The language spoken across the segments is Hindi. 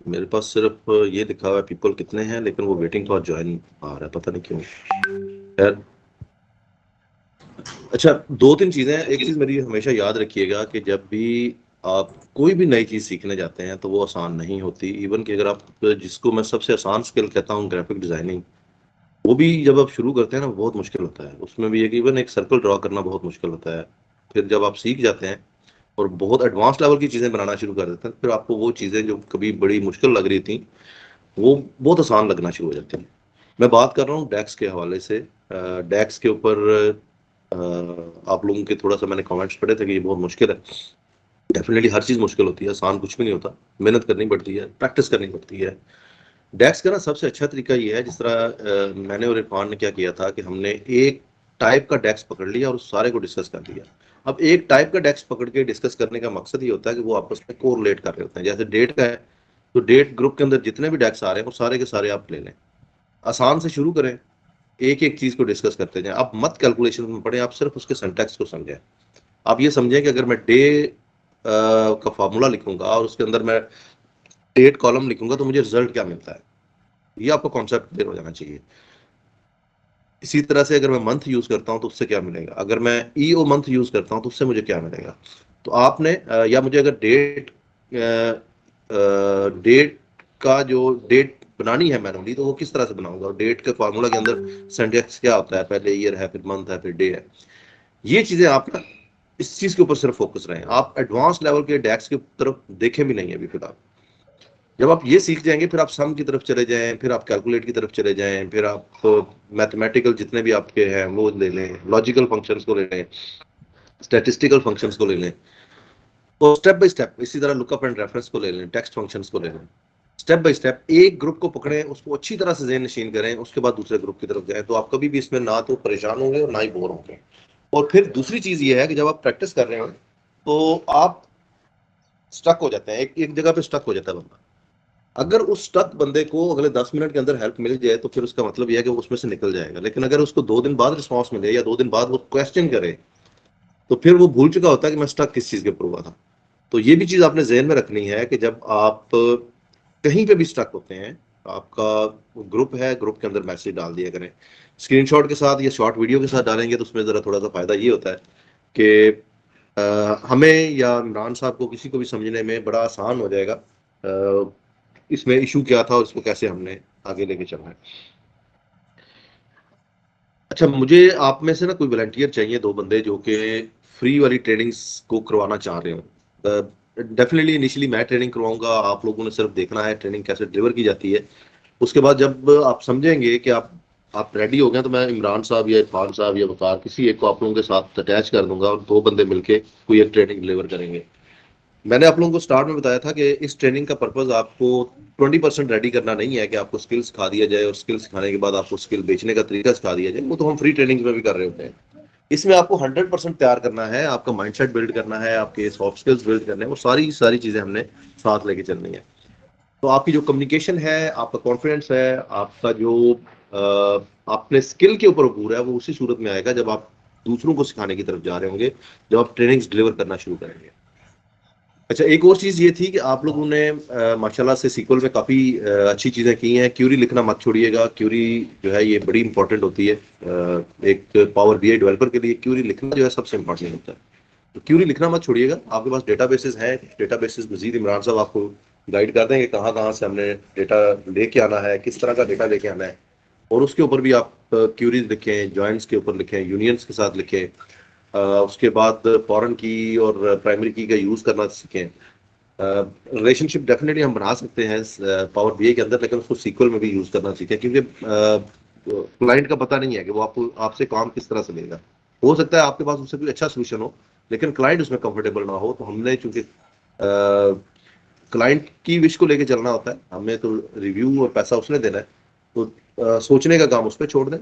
मेरे पास सिर्फ ये लिखा हुआ है पीपल कितने हैं, लेकिन वो वेटिंग फॉर ज्वाइन आ रहा है, पता नहीं क्यों। खैर, अच्छा, दो तीन चीजें हैं। एक चीज मेरी हमेशा याद रखिएगा कि जब भी आप कोई भी नई चीज सीखने जाते हैं तो वो आसान नहीं होती। इवन कि अगर आप, जिसको मैं सबसे आसान स्किल कहता हूँ ग्राफिक डिजाइनिंग, वो भी जब आप शुरू करते हैं ना बहुत मुश्किल होता है। उसमें भी एक इवन एक सर्कल ड्रॉ करना बहुत मुश्किल होता है। फिर जब आप सीख जाते हैं और बहुत एडवांस लेवल की चीजें बनाना शुरू कर देते हैं, फिर आपको वो चीजें जो कभी बड़ी मुश्किल लग रही थी वो बहुत आसान लगना शुरू हो जाती हैं। मैं बात कर रहा हूँ डेक्स के हवाले से। डेक्स के ऊपर आप लोगों के थोड़ा सा मैंने कमेंट्स पढ़े थे कि ये बहुत मुश्किल है। डेफिनेटली हर चीज मुश्किल होती है, आसान कुछ भी नहीं होता। मेहनत करनी पड़ती है, प्रैक्टिस करनी पड़ती है। डेक्स का ना सबसे अच्छा तरीका ये है, जिस तरह मैंने और इरफान ने क्या किया था कि हमने एक टाइप का डेक्स पकड़ लिया और उस सारे को डिस्कस कर दिया। अब एक टाइप का डेक्स पकड़ के डिस्कस करने का मकसद ये होता है कि वो आपस में कोरिलेट कर रहे होते हैं। जैसे डेट का है, तो डेट ग्रुप के अंदर जितने भी डेक्स आ रहे हैं वो सारे के सारे आप ले लें, आसान से शुरू करें, एक एक चीज को डिस्कस करते जाएं। आप मत कैलकुलेशन में पढ़ें, आप सिर्फ उसके सिंटैक्स को समझें। आप ये समझें कि अगर मैं डे का फार्मूला लिखूंगा और उसके अंदर मैं डेट कॉलम लिखूंगा तो मुझे रिजल्ट क्या मिलता है, ये आपको कॉन्सेप्ट क्लियर हो जाना चाहिए। इसी तरह से अगर मैं मंथ यूज करता हूं तो उससे क्या मिलेगा, अगर मैं ईओ मंथ यूज करता हूं तो उससे मुझे क्या मिलेगा। तो आपने या मुझे अगर डेट का जो डेट बनानी है मैनुअली तो वो किस तरह से बनाऊंगा, और डेट के फार्मूला के अंदर सिंटेक्स क्या होता है, पहले ईयर है, फिर मंथ है, फिर डे है। ये चीजें आप ना इस चीज के ऊपर सिर्फ फोकस रहे, आप एडवांस लेवल के डेक्स की तरफ देखें भी नहीं अभी फिलहाल। जब आप ये सीख जाएंगे फिर आप सम की तरफ चले जाएं, फिर आप कैलकुलेट की तरफ चले जाएं, फिर आप मैथमेटिकल जितने भी आपके हैं वो ले लें, लॉजिकल फंक्शंस को ले लें, स्टैटिस्टिकल फंक्शंस को ले लें। तो स्टेप बाय स्टेप इसी तरह लुकअप एंड रेफरेंस को ले लें, टेक्स्ट फंक्शंस को ले लें। स्टेप बाय स्टेप एक ग्रुप को पकड़ें, उसको अच्छी तरह से ज़हन नशीन करें, उसके बाद दूसरे ग्रुप की तरफ जाएं। तो आप कभी भी इसमें ना तो परेशान होंगे और ना ही बोर होंगे। और फिर दूसरी चीज ये है कि जब आप प्रैक्टिस कर रहे हो तो आप स्टक हो जाते हैं, एक एक जगह पे स्टक हो जाता है बंदा। अगर उस स्टक बंदे को अगले 10 मिनट के अंदर हेल्प मिल जाए तो फिर उसका मतलब यह है कि वो उसमें से निकल जाएगा। लेकिन अगर उसको 2 दिन बाद रिस्पॉन्स मिले या 2 दिन बाद वो क्वेश्चन करे तो फिर वो भूल चुका होता है कि मैं स्टक किस चीज के ऊपर हुआ था। तो ये भी चीज आपने जहन में रखनी है कि जब आप कहीं पे भी स्टक होते हैं, आपका ग्रुप है, ग्रुप के अंदर मैसेज डाल दिया करें स्क्रीनशॉट के साथ या शॉर्ट वीडियो के साथ डालेंगे तो उसमें जरा थोड़ा सा फायदा ये होता है कि हमें या इमरान साहब को किसी को भी समझने में बड़ा आसान हो जाएगा इसमें इशू क्या था और इसको कैसे हमने आगे लेके चलना है। अच्छा, मुझे आप में से ना कोई वॉलंटियर चाहिए, 2 बंदे जो कि फ्री वाली ट्रेनिंग्स को करवाना चाह रहे हो। डेफिनेटली इनिशियली मैं ट्रेनिंग करवाऊंगा, आप लोगों ने सिर्फ देखना है ट्रेनिंग कैसे डिलीवर की जाती है। उसके बाद जब आप समझेंगे कि आप रेडी हो गए तो मैं इमरान साहब या इरफान साहब या वकार किसी एक को आप लोगों के साथ अटैच कर दूंगा और 2 बंदे मिलके कोई एक ट्रेनिंग डिलीवर करेंगे। मैंने आप लोगों को स्टार्ट में बताया था कि इस ट्रेनिंग का पर्पज आपको 20% रेडी करना नहीं है कि आपको स्किल सिखा दिया जाए और स्किल सिखाने के बाद आपको स्किल बेचने का तरीका सिखा दिया जाए, वो तो हम फ्री ट्रेनिंग में भी कर रहे होते हैं। इसमें आपको 100% तैयार करना है, आपका माइंडसेट बिल्ड करना है, आपके सॉफ्ट स्किल्स बिल्ड करने हैं, वो सारी सारी चीजें हमने साथ लेके चलनी है। तो आपकी जो कम्युनिकेशन है, आपका कॉन्फिडेंस है, आपका जो अपने स्किल के ऊपर अबूर है, वो उसी सूरत में आएगा जब आप दूसरों को सिखाने की तरफ जा रहे होंगे, जब आप ट्रेनिंग्स डिलीवर करना शुरू करेंगे। अच्छा, एक और चीज ये थी कि आप लोगों ने माशाल्लाह से सीक्वल में काफी अच्छी चीजें की हैं। क्यूरी लिखना मत छोड़िएगा, क्यूरी जो है ये बड़ी इंपॉर्टेंट होती है। एक पावर बीआई डेवलपर के लिए क्यूरी लिखना जो है सबसे इंपॉर्टेंट होता है। तो क्यूरी लिखना मत छोड़िएगा। आपके पास डेटाबेसेस हैं, डेटाबेसेस मजीद इमरान साहब आपको गाइड कर देंगे कहाँ कहाँ से हमने डेटा लेके आना है, किस तरह का डेटा लेके आना है। और उसके ऊपर भी आप क्यूरीज लिखें, जॉइंट्स के ऊपर लिखें, यूनियंस के साथ लिखें। उसके बाद फॉरेन की और प्राइमरी की का यूज करना सीखें। रिलेशनशिप डेफिनेटली हम बना सकते हैं पावर बीआई के अंदर, लेकिन उसको सीक्वल में भी यूज करना सीखें, क्योंकि क्लाइंट का पता नहीं है कि वो आपको आपसे काम किस तरह से लेगा। हो सकता है आपके पास उससे कोई अच्छा सोल्यूशन हो लेकिन क्लाइंट उसमें कंफर्टेबल ना हो। तो हमने चूंकि क्लाइंट की विश को लेके चलना होता है, हमें तो रिव्यू और पैसा उसने देना है। तो सोचने का काम उस पर छोड़ दें,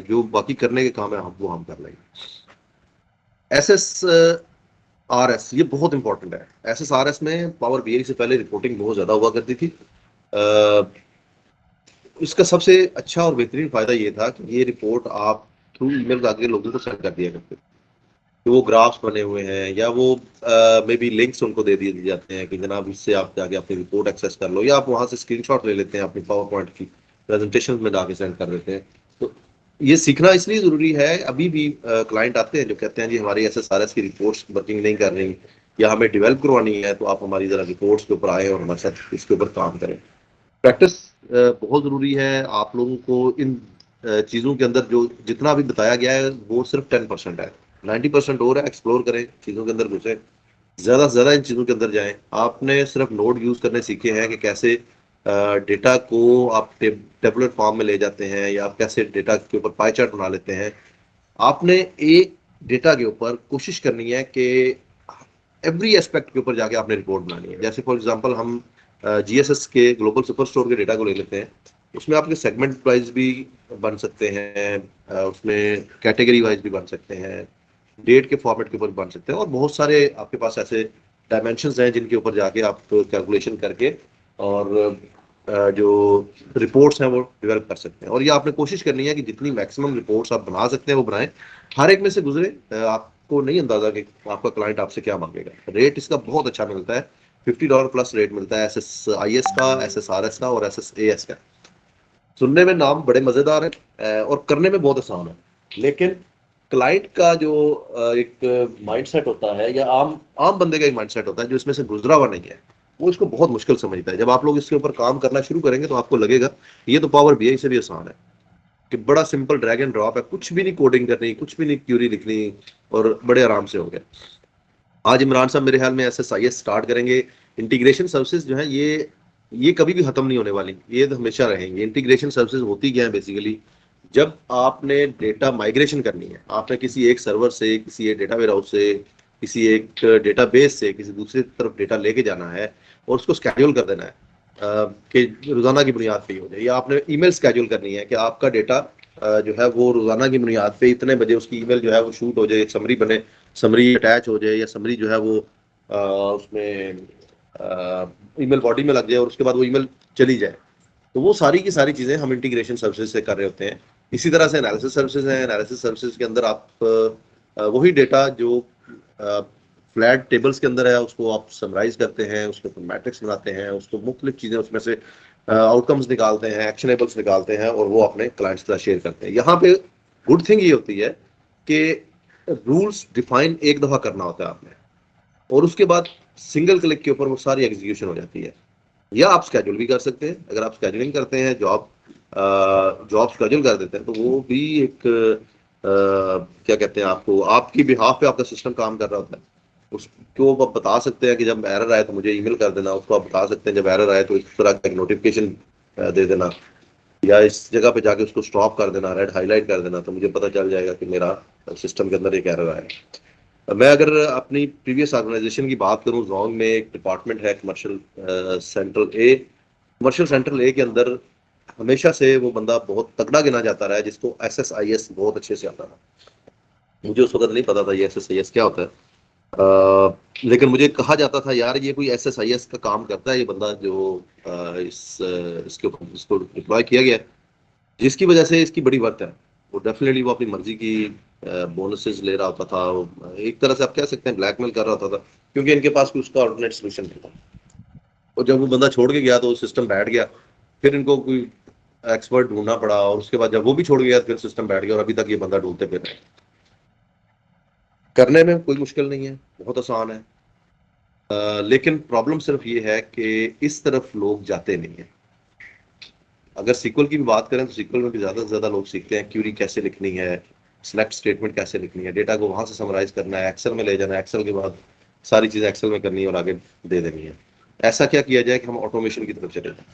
जो बाकी करने के काम है हम वो हम कर लेंगे। एसएस आरएस ये बहुत इंपॉर्टेंट है। एसएसआरएस में पावर बीआई से पहले रिपोर्टिंग बहुत ज्यादा हुआ करती थी। इसका सबसे अच्छा और बेहतरीन फायदा ये था कि ये रिपोर्ट आप थ्रू ईमेल आगे लोगों को सेंड कर दिया करते थे। कि वो ग्राफ्स बने हुए हैं या वो मे बी लिंक्स उनको दे दिए जाते हैं कि जनाब इससे आप जाके अपनी रिपोर्ट एक्सेस कर लो, या आप वहाँ से स्क्रीनशॉट ले लेते हैं अपनी पावर पॉइंट की प्रेजेंटेशन में जाके सेंड कर देते हैं। तो ये सीखना इसलिए ज़रूरी है। अभी भी क्लाइंट आते हैं जो कहते हैं जी हमारी SSRS की रिपोर्ट्स वर्किंग नहीं कर रही या हमें डेवलप करवानी है, तो आप हमारी ज़रा रिपोर्ट्स के ऊपर आए और हमारे साथ इसके ऊपर काम करें। प्रैक्टिस बहुत ज़रूरी है। आप लोगों को इन चीज़ों के अंदर जो जितना भी बताया गया है वो सिर्फ 10% है, 90% और है। एक्सप्लोर करें, चीज़ों के अंदर घुसें, ज़्यादा से ज़्यादा इन चीज़ों के अंदर जाएं। आपने सिर्फ नोड यूज़ करने सीखे हैं कि कैसे डेटा को आप टेबुलर फॉर्म में ले जाते हैं या आप कैसे डेटा के ऊपर पाई चार्ट बना लेते हैं। आपने एक डेटा के ऊपर कोशिश करनी है कि एवरी एस्पेक्ट के ऊपर जाके आपने रिपोर्ट बनानी है। जैसे फॉर एग्जांपल हम GSS के ग्लोबल सुपर स्टोर के डेटा को ले लेते हैं, उसमें आपके सेगमेंट वाइज भी बन सकते हैं, उसमें कैटेगरी वाइज भी बन सकते हैं, डेट के फॉर्मेट के ऊपर बन सकते हैं, और बहुत सारे आपके पास ऐसे डायमेंशंस हैं जिनके ऊपर जाके आप कैलकुलेशन करके और जो रिपोर्ट्स हैं वो डेवलप कर सकते हैं। और ये आपने कोशिश करनी है कि जितनी मैक्सिमम रिपोर्ट्स आप बना सकते हैं वो बनाएं। हर एक में से गुजरे। आपको नहीं अंदाजा कि आपका क्लाइंट आपसे क्या मांगेगा। रेट इसका बहुत अच्छा मिलता है, $50 प्लस रेट मिलता है SSIS का, SSRS का और SSAS का। सुनने में नाम बड़े मजेदार है और करने में बहुत आसान है, लेकिन क्लाइंट का जो एक माइंडसेट होता है या आम आम बंदे का एक माइंडसेट होता है जो इसमें से गुजरा हुआ नहीं है, वो इसको बहुत मुश्किल समझता है। जब आप लोग इसके ऊपर काम करना शुरू करेंगे तो आपको लगेगा ये तो पावर BI से भी आसान है, कि बड़ा सिंपल ड्रैग एंड ड्रॉप है, कुछ भी नहीं कोडिंग करनी, कुछ भी नहीं क्यूरी लिखनी और बड़े आराम से हो गया। आज इमरान साहब मेरे ख्याल में SSIS स्टार्ट करेंगे। इंटीग्रेशन सर्विसेज जो है ये कभी भी खत्म नहीं होने वाली, ये तो हमेशा रहेंगी। इंटीग्रेशन सर्विसेज होती क्या है बेसिकली, जब आपने डेटा माइग्रेशन करनी है, आपने किसी एक सर्वर से, किसी एक डेटा वेयरहाउस से, किसी एक डेटाबेस से किसी दूसरी तरफ डेटा लेके जाना है और उसको स्केड्यूल कर देना है कि रोजाना की बुनियाद पे ही हो जाए, या आपने ईमेल स्केड्यूल करनी है कि आपका डेटा जो है वो रोजाना की बुनियाद पे इतने बजे उसकी ईमेल जो है वो शूट हो जाए, समरी बने, समरी अटैच हो जाए, या समरी जो है वो उसमें ईमेल बॉडी में लग जाए और उसके बाद वो ईमेल चली जाए। तो वो सारी की सारी चीजें हम इंटीग्रेशन सर्विसेज से कर रहे होते हैं। इसी तरह से एनालिसिस सर्विसेज है। एनालिसिस सर्विसेज के अंदर आप वही डेटा जो फ्लैट टेबल्स के अंदर है उसको आप समराइज करते हैं, उसके ऊपर मैट्रिक्स बनाते हैं, उसको मुख्तलिफ चीजें उसमें से आउटकम्स निकालते हैं, एक्शनेबल्स निकालते हैं और वो अपने क्लाइंट्स के साथ शेयर करते हैं। यहाँ पे गुड थिंग ये होती है कि रूल्स डिफाइन एक दफा करना होता है आपने, और उसके बाद सिंगल क्लिक के ऊपर वो सारी एग्जीक्यूशन हो जाती है। या आप स्केड्यूल भी कर सकते हैं। अगर आप स्केड्यूलिंग करते हैं, जॉब स्केड्यूल कर देते हैं, तो वो भी एक क्या कहते हैं, आपको आपकी बिहाफ पे आपका सिस्टम काम कर रहा होता है। उसको आप बता सकते हैं कि जब एरर आए तो मुझे ईमेल कर देना, उसको आप बता सकते हैं जब एरर आए तो इस तरह का एक नोटिफिकेशन दे देना, या इस जगह पे जाके उसको स्टॉप कर देना, रेड हाईलाइट कर देना, तो मुझे पता चल जाएगा कि मेरा सिस्टम के अंदर एक एरर आया। मैं अगर अपनी प्रीवियस ऑर्गेनाइजेशन की बात करूं, जोंग में एक डिपार्टमेंट है कमर्शियल सेंट्रल ए के अंदर हमेशा से वो बंदा बहुत तगड़ा गिना जाता रहा है जिसको SSIS बहुत अच्छे से आता था। मुझे उस वक्त नहीं पता था ये SSIS क्या होता है, लेकिन मुझे कहा जाता था यार ये कोई SSIS का काम करता है ये बंदा जो इसके ऊपर इसको डिप्लॉय किया गया है, जिसकी वजह से इसकी बड़ी वर्थ है। वो डेफिनेटली वो अपनी मर्जी की बोनसेस ले रहा होता था, वो एक तरह से आप कह सकते हैं ब्लैकमेल कर रहा होता था, क्योंकि इनके पास कोई उसका ऑल्टरनेट सोल्यूशन नहीं था। और जब वो बंदा छोड़ के गया तो सिस्टम बैठ गया, फिर इनको कोई एक्सपर्ट ढूंढना पड़ा, और उसके बाद जब वो भी छोड़ गया फिर सिस्टम बैठ गया, और अभी तक ये बंदा ढूंढते फिर रहे। करने में कोई मुश्किल नहीं है, बहुत आसान है। लेकिन प्रॉब्लम सिर्फ ये है कि इस तरफ लोग जाते नहीं है। अगर सीक्वल की भी बात करें तो सीक्वल में भी ज्यादा से ज्यादा लोग सीखते हैं क्यूरी कैसे लिखनी है, सिलेक्ट स्टेटमेंट कैसे लिखनी है, डेटा को वहां से समराइज करना है, एक्सेल में ले जाना है, एक्सेल के बाद सारी चीजें एक्सेल में करनी है और आगे दे देनी है। ऐसा क्या किया जाए कि हम ऑटोमेशन की तरफ चले जाए।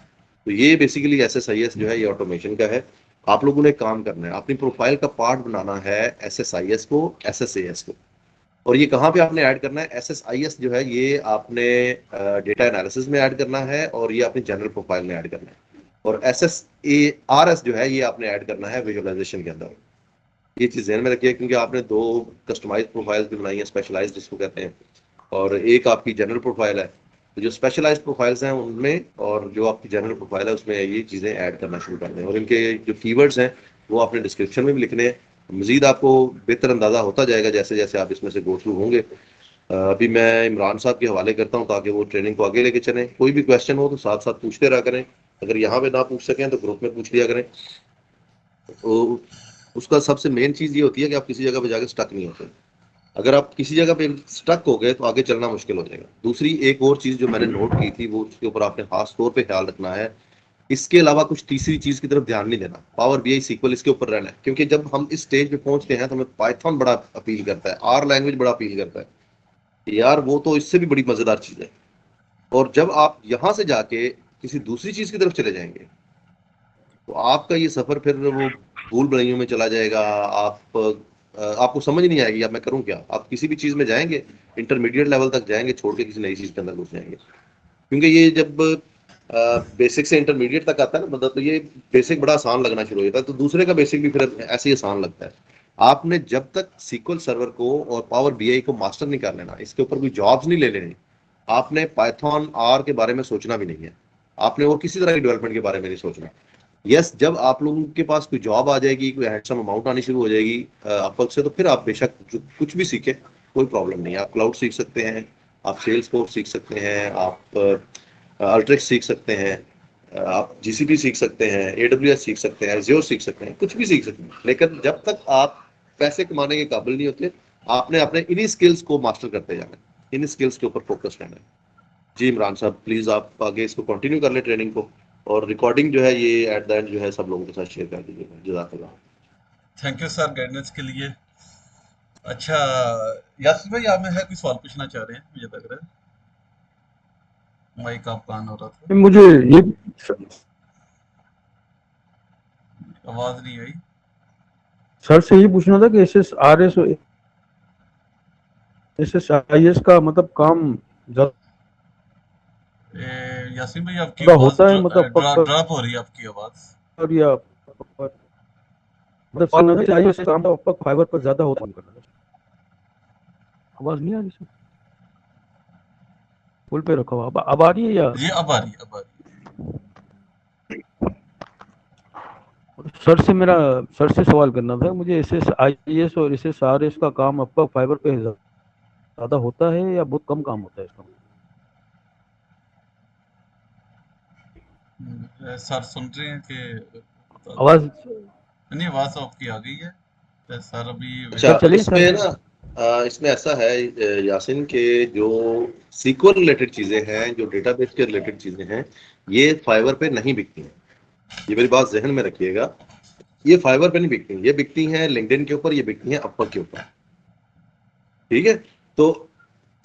तो ये बेसिकली SSIS जो है ये ऑटोमेशन का है। आप लोगों ने काम करना है, अपनी प्रोफाइल का पार्ट बनाना है SSIS को, SSAS को। और ये कहाँ पे आपने ऐड करना है, SSIS जो है ये आपने डेटा एनालिसिस में ऐड करना है और ये अपनी जनरल प्रोफाइल में ऐड करना है। और SSARS जो है ये आपने ऐड करना है विजुअलाइजेशन के अंदर। ये चीज ध्यान में रखिए, क्योंकि आपने दो कस्टमाइज प्रोफाइल्स भी बनाई है, स्पेशलाइज्ड जिसको कहते हैं, और एक आपकी जनरल प्रोफाइल है। तो जो स्पेशलाइज्ड प्रोफाइल्स हैं उनमें और जो आपकी जनरल प्रोफाइल है उसमें ये चीजें ऐड करना शुरू कर दें, और इनके जो कीवर्ड्स हैं वो आपने डिस्क्रिप्शन में भी लिखने हैं। मजीद आपको बेहतर अंदाजा होता जाएगा जैसे जैसे आप इसमें से गो थ्रू होंगे। अभी मैं इमरान साहब के हवाले करता हूँ ताकि वो ट्रेनिंग को आगे लेके चलें। कोई भी क्वेश्चन हो तो साथ साथ पूछते रहा करें, अगर यहाँ पे ना पूछ सकें तो ग्रुप में पूछ लिया करें। तो उसका सबसे मेन चीज ये होती है कि आप किसी जगह पे जाके स्टक नहीं होते। अगर आप किसी जगह पे स्टक हो गए तो आगे चलना मुश्किल हो जाएगा। दूसरी एक और चीज जो मैंने नोट की थी वो उसके ऊपर आपने खास तौर पे ख्याल रखना है, इसके अलावा कुछ तीसरी चीज की तरफ ध्यान नहीं देना। पावर बीआई सीक्वल इसके ऊपर रहना है, क्योंकि जब हम इस स्टेज पे पहुंचते हैं तो हमें पाइथन बड़ा अपील करता है, आर लैंग्वेज बड़ा अपील करता है यार, वो तो इससे भी बड़ी मजेदार चीज है। और जब आप यहां से जाके किसी दूसरी चीज की तरफ चले जाएंगे तो आपका ये सफर फिर वो भूल भुलैयों में चला जाएगा। आपको समझ नहीं आएगी अब मैं करूं क्या। आप किसी भी चीज में जाएंगे, इंटरमीडिएट लेवल तक जाएंगे, छोड़ के किसी नई चीज के अंदर घुस जाएंगे। क्योंकि ये जब बेसिक से इंटरमीडिएट तक आता है ना मतलब, तो ये बेसिक बड़ा आसान लगना शुरू हो जाता है, तो दूसरे का बेसिक भी फिर ऐसे ही आसान लगता है। आपने जब तक सीक्वल सर्वर को और पावर बीआई को मास्टर नहीं कर लेना, इसके ऊपर कोई जॉब्स नहीं ले लेनी, आपने पाइथन आर के बारे में सोचना भी नहीं है। आपने और किसी तरह की डेवलपमेंट के बारे में नहीं सोचना। यस, जब आप लोगों के पास कोई जॉब आ जाएगी, कोई हैंडसम अमाउंट आनी शुरू हो जाएगी अपवर्क से, तो फिर आप बेशक कुछ भी सीखें, कोई प्रॉब्लम नहीं है। आप क्लाउड सीख सकते हैं, आप सेल्स फोर्स सीख सकते हैं, आप अल्ट्रिक्स सीख सकते हैं, आप जीसीपी सीख सकते हैं, एडब्ल्यूएस सीख सकते हैं, एज़्योर सीख सकते हैं, कुछ भी सीख सकते हैं। लेकिन जब तक आप पैसे कमाने के काबिल नहीं होते, आपने अपने इन्हीं स्किल्स को मास्टर करते जाना है, इन स्किल्स के ऊपर फोकस करना है। जी इमरान साहब, प्लीज आप आगे इसको कंटिन्यू कर लें ट्रेनिंग को, और रिकॉर्डिंग जो है ये एट द एंड जो है सब लोगों के साथ शेयर कर दीजिएगा। जज़ाकल्लाह। थैंक यू सर गाइडेंस के लिए। अच्छा, यासिर भाई आप में है कोई सवाल पूछना चाह रहे हैं, मुझे लग रहा है माइक आपका ऑन हो रहा था। मुझे ये आवाज नहीं आई। सर से ये पूछना था कि SSRS और SSIS का मतलब काम ज्यादा यासिन भाई आपकी आवाज होता है मतलब पक्का, ड्रॉप हो रही है आपकी आवाज। या मतलब SSIS काम तो पक्का फाइबर पर ज्यादा होता है। आवाज नहीं आ रही सर, फुल पे रखा हुआ। अब आ रही है या? जी अब आ रही है, अब आ रही सर से सवाल करना था मुझे, SSIS और SSRS का काम आपका फाइबर पे ज्यादा होता है या बहुत कम काम होता है इसका? है। सर सुन रहे हैं कि बता दें। आवाज नहीं, आवाज आपकी आ गई है। सर अभी अच्छा, सर चलिए सर। इसमें ना इसमें ऐसा है यासिन के, जो सीक्वल रिलेटेड चीजें हैं, जो डेटाबेस के रिलेटेड चीजें हैं, ये फाइवर पे नहीं बिकती हैं। ये मेरी बात जहन में रखिएगा, ये फाइवर पे नहीं बिकती, ये बिकती हैं लिंक्डइन के ऊपर, ये बिकती हैं अपवर्क के ऊपर। ठीक है, तो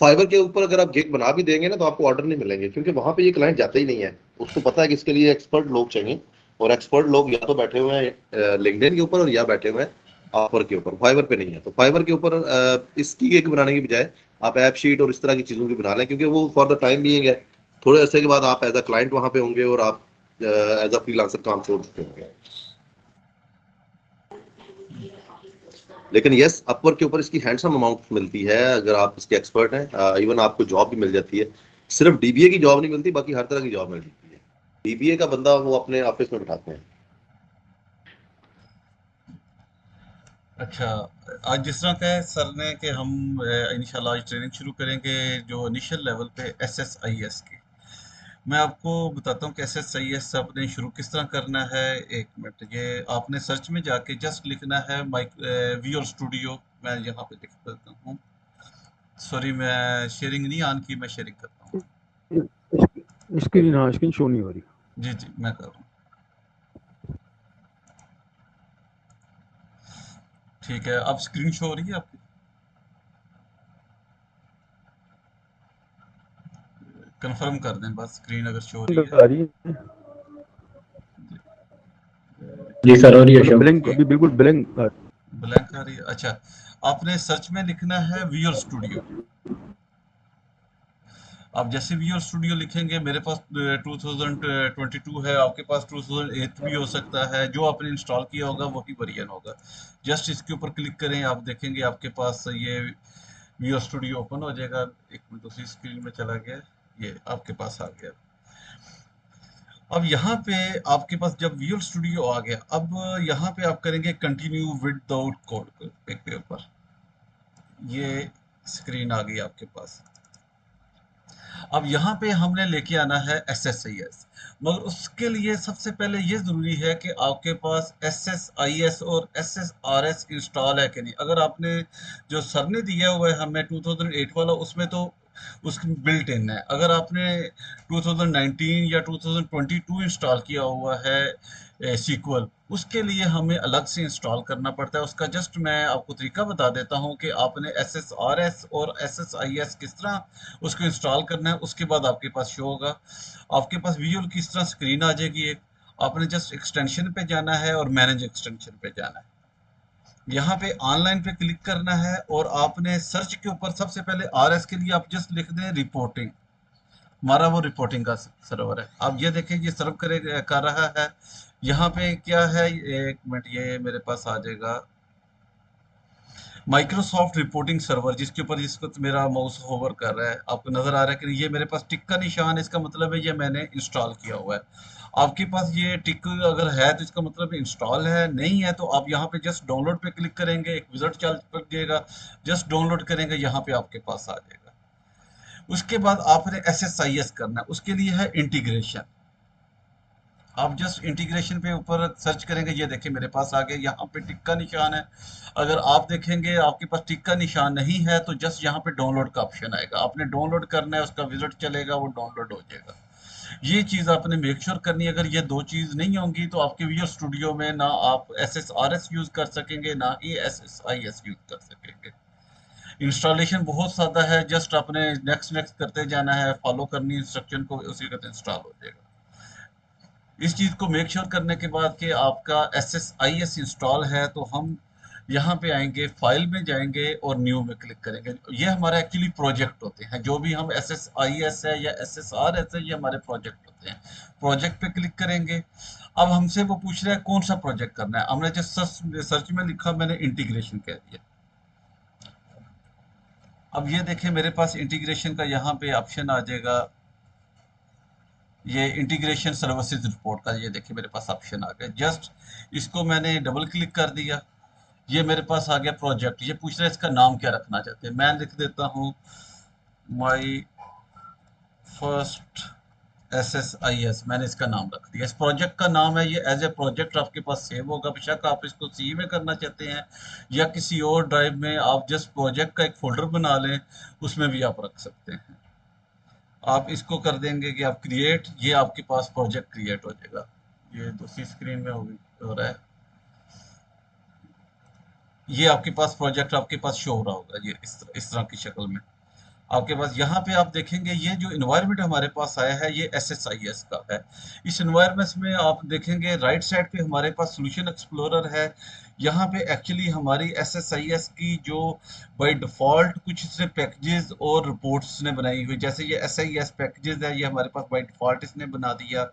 फाइवर के ऊपर अगर आप गिग बना भी देंगे ना तो आपको ऑर्डर नहीं मिलेंगे, क्योंकि वहां पे ये क्लाइंट जाता ही नहीं है। उसको पता है कि इसके लिए एक्सपर्ट लोग चाहिए, और एक्सपर्ट लोग या तो बैठे हुए हैं लिंक्डइन के ऊपर और या बैठे हुए हैं ऑफर के ऊपर, फाइवर पे नहीं है। तो फाइवर के ऊपर इसकी गिग बनाने की बजाय आप ऐप शीट और इस तरह की चीजों की बना लें, क्योंकि वो फॉर द टाइम बीइंग है। थोड़े अरसे के बाद आप एज अ क्लाइंट वहां पे होंगे और आप एज अ फ्रीलांसर काम छोड़ चुके होंगे। लेकिन यस, अपवर्क के ऊपर इसकी हैंडसम अमाउंट मिलती है अगर आप इसके एक्सपर्ट हैं। इवन आपको जॉब भी मिल जाती है। सिर्फ डीबीए की जॉब नहीं मिलती, बाकी हर तरह की जॉब मिल जाती है। डीबीए का बंदा वो अपने ऑफिस में बिठाते हैं। अच्छा, आज जिस तरह का है सर ने कि हम इंशाल्लाह आज ट्रेनिंग शुरू करेंगे जो इनिशियल लेवल पे SSIS की। मैं आपको बताता हूँ कि SSIS आपने शुरू किस तरह करना है। एक मिनट, ये आपने सर्च में जाके जस्ट लिखना है माइक विजुअल स्टूडियो। मैं यहाँ पे लिख देता हूँ। सॉरी, मैं शेयरिंग नहीं ऑन की, मैं शेयरिंग करता हूँ। स्क्रीन, हाँ स्क्रीन शो नहीं हो रही। जी जी, मैं कर रहा हूँ। ठीक है, अब स्क्रीन शो हो रही है आपकी? कंफर्म कर दें बस, स्क्रीन अगर शो हो रही है। आ रही है जी सर, हो रही है मतलब शो। ब्लैंक, अभी बिल्कुल ब्लैंक। ब्लैंक आ रही है। अच्छा, आपने सर्च में लिखना है विजुअल स्टूडियो। आप जैसे विजुअल स्टूडियो लिखेंगे, मेरे पास 2022 है, आपके पास 2008 भी हो सकता है, जो आपने इंस्टॉल किया होगा वही वर्जन होगा। जस्ट इसके ऊपर क्लिक करें, आप देखेंगे आपके पास ये विजुअल स्टूडियो ओपन हो जाएगा। एक मिनट, दूसरी स्क्रीन में चला गया, ये आपके पास आ गया। अब यहाँ पे आपके पास जब विजुअल स्टूडियो आ गया, अब यहाँ पे आप करेंगे कंटिन्यू विदाउट कोड के ऊपर। ये स्क्रीन आ गई आपके पास। अब यहाँ पे हमने लेके आना है SSIS, मगर उसके लिए सबसे पहले ये ज़रूरी है कि आपके पास SSIS और SSRS इंस्टॉल है कि नहीं। अगर आपने जो सर ने दिया हुआ है हमें 2008 वाला, उसमें तो उसकी बिल्ट इन है। अगर आपने 2019 या 2022 इंस्टॉल किया हुआ है सीक्वल, उसके लिए हमें अलग से इंस्टॉल करना पड़ता है। उसका जस्ट मैं आपको तरीका बता देता हूँ कि आपने SSRS और SSIS किस तरह उसको इंस्टॉल करना है। उसके बाद आपके पास शो होगा, आपके पास विजुअल किस तरह स्क्रीन आ जाएगी एक। आपने जस्ट एक्सटेंशन पे जाना है और मैनेज एक्सटेंशन पे जाना है। यहाँ पे ऑनलाइन पे क्लिक करना है और आपने सर्च के ऊपर सबसे पहले RS के लिए आप जस्ट लिख दें रिपोर्टिंग। हमारा वो रिपोर्टिंग का सर्वर है। आप ये देखें ये सर्व कर रहा है। यहाँ पे क्या है, एक मिनट, ये मेरे पास आ जाएगा माइक्रोसॉफ्ट रिपोर्टिंग सर्वर, जिसके ऊपर इसको मेरा माउस होवर कर रहा है। आपको नजर आ रहा है कि ये मेरे पास टिक का निशान है, इसका मतलब है ये मैंने इंस्टॉल किया हुआ है। आपके पास ये टिक अगर है तो इसका मतलब इंस्टॉल है, नहीं है तो आप यहाँ पे जस्ट डाउनलोड पे क्लिक करेंगे, एक विजिट चल पड़ेगा, जस्ट डाउनलोड करेंगे, यहाँ पे आपके पास आ जाएगा। उसके बाद आपने SSIS करना है, उसके लिए है इंटीग्रेशन। आप जस्ट इंटीग्रेशन पे ऊपर सर्च करेंगे, ये देखिए मेरे पास आ गया, यहाँ पे टिक का निशान है। अगर आप देखेंगे आपके पास टिक का निशान नहीं है तो जस्ट यहाँ पे डाउनलोड का ऑप्शन आएगा, आपने डाउनलोड करना है, उसका विजिट चलेगा, वो डाउनलोड हो जाएगा। ये चीज़ आपने मेक श्योर करनी है। अगर ये दो चीज़ नहीं होंगी तो आपके विजुअल स्टूडियो में ना आप SSRS यूज़ कर सकेंगे, ना ही SSIS यूज़ कर सकेंगे। इंस्टॉलेशन बहुत सादा है, जस्ट आपने नेक्स्ट नेक्स्ट करते जाना है, फॉलो करनी इंस्ट्रक्शन को, उसी का इंस्टॉल हो जाएगा। इस चीज़ को मेक श्योर करने के बाद कि आपका SSIS इंस्टॉल है, तो हम यहाँ पे आएंगे, फाइल में जाएंगे और न्यू में क्लिक करेंगे। ये हमारे एक्चुअली प्रोजेक्ट होते हैं, जो भी हम SSIS है या SSRS है, ये हमारे प्रोजेक्ट होते हैं। प्रोजेक्ट पे क्लिक करेंगे। अब हमसे वो पूछ रहा है कौन सा प्रोजेक्ट करना है। हमने जो सर्च में लिखा, मैंने इंटीग्रेशन कह दिया। अब ये देखें मेरे पास इंटीग्रेशन का यहाँ पे ऑप्शन आ जाएगा, ये इंटीग्रेशन सर्विसेज रिपोर्ट का, ये देखिए मेरे पास ऑप्शन आ गया। जस्ट इसको मैंने डबल क्लिक कर दिया, ये मेरे पास आ गया प्रोजेक्ट। ये पूछ रहा है इसका नाम क्या रखना चाहते हैं, मैं लिख देता हूँ माई फर्स्ट SSIS, मैंने इसका नाम रख दिया। इस प्रोजेक्ट का नाम है, ये एज ए प्रोजेक्ट आपके पास सेव होगा। बेशक आप इसको सी में करना चाहते हैं या किसी और ड्राइव में, आप जस्ट प्रोजेक्ट का एक फोल्डर बना लें, उसमें भी आप रख सकते हैं। आप इसको कर देंगे कि आप क्रिएट, ये आपके पास प्रोजेक्ट क्रिएट हो जाएगा। ये दूसरी स्क्रीन में हो रहा है, ये आपके पास प्रोजेक्ट आपके पास शो हो रहा होगा, ये इस तरह की शक्ल में आपके पास। यहाँ पे आप देखेंगे ये जो इन्वायरमेंट हमारे पास आया है, ये SSIS का है। इस इन्वायरमेंट में आप देखेंगे राइट साइड पे हमारे पास सोल्यूशन एक्सप्लोरर है। यहाँ पे एक्चुअली हमारी SSIS की जो बाय डिफ़ॉल्ट कुछ इसने पैकेजेस और रिपोर्ट्स ने बनाई हुई, जैसे ये SIS पैकेजेस है, ये हमारे पास बाय डिफ़ॉल्ट इसने बना दिया।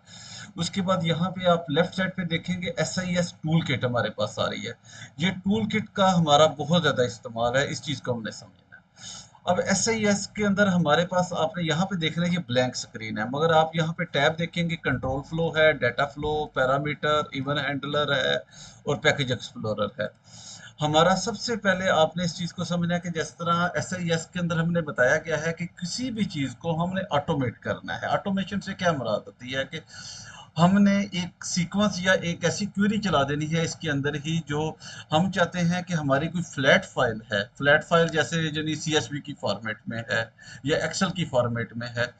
उसके बाद यहाँ पे आप लेफ्ट साइड पे देखेंगे SIS टूल किट हमारे पास आ रही है। ये टूल किट का हमारा बहुत ज़्यादा इस्तेमाल है, इस चीज़ को हमने समझना है। अब SIS के अंदर हमारे पास आपने यहाँ पे देखना है, ये ब्लैंक स्क्रीन है, मगर आप यहाँ पे टैब देखेंगे, कंट्रोल फ्लो है, data flow, parameter, even handler है और पैकेज एक्सप्लोरर है। हमारा सबसे पहले आपने इस चीज़ को समझना है कि जिस तरह SIS के अंदर हमने बताया गया है कि किसी भी चीज़ को हमने ऑटोमेट करना है। ऑटोमेशन से क्या मुराद होती है कि हमने एक सीक्वेंस या एक ऐसी क्वेरी चला देनी है इसके अंदर ही, जो हम चाहते हैं कि हमारी कोई फ्लैट फाइल है, फ्लैट फाइल जैसे यानी CSV की फॉर्मेट में है या एक्सेल की फॉर्मेट में है,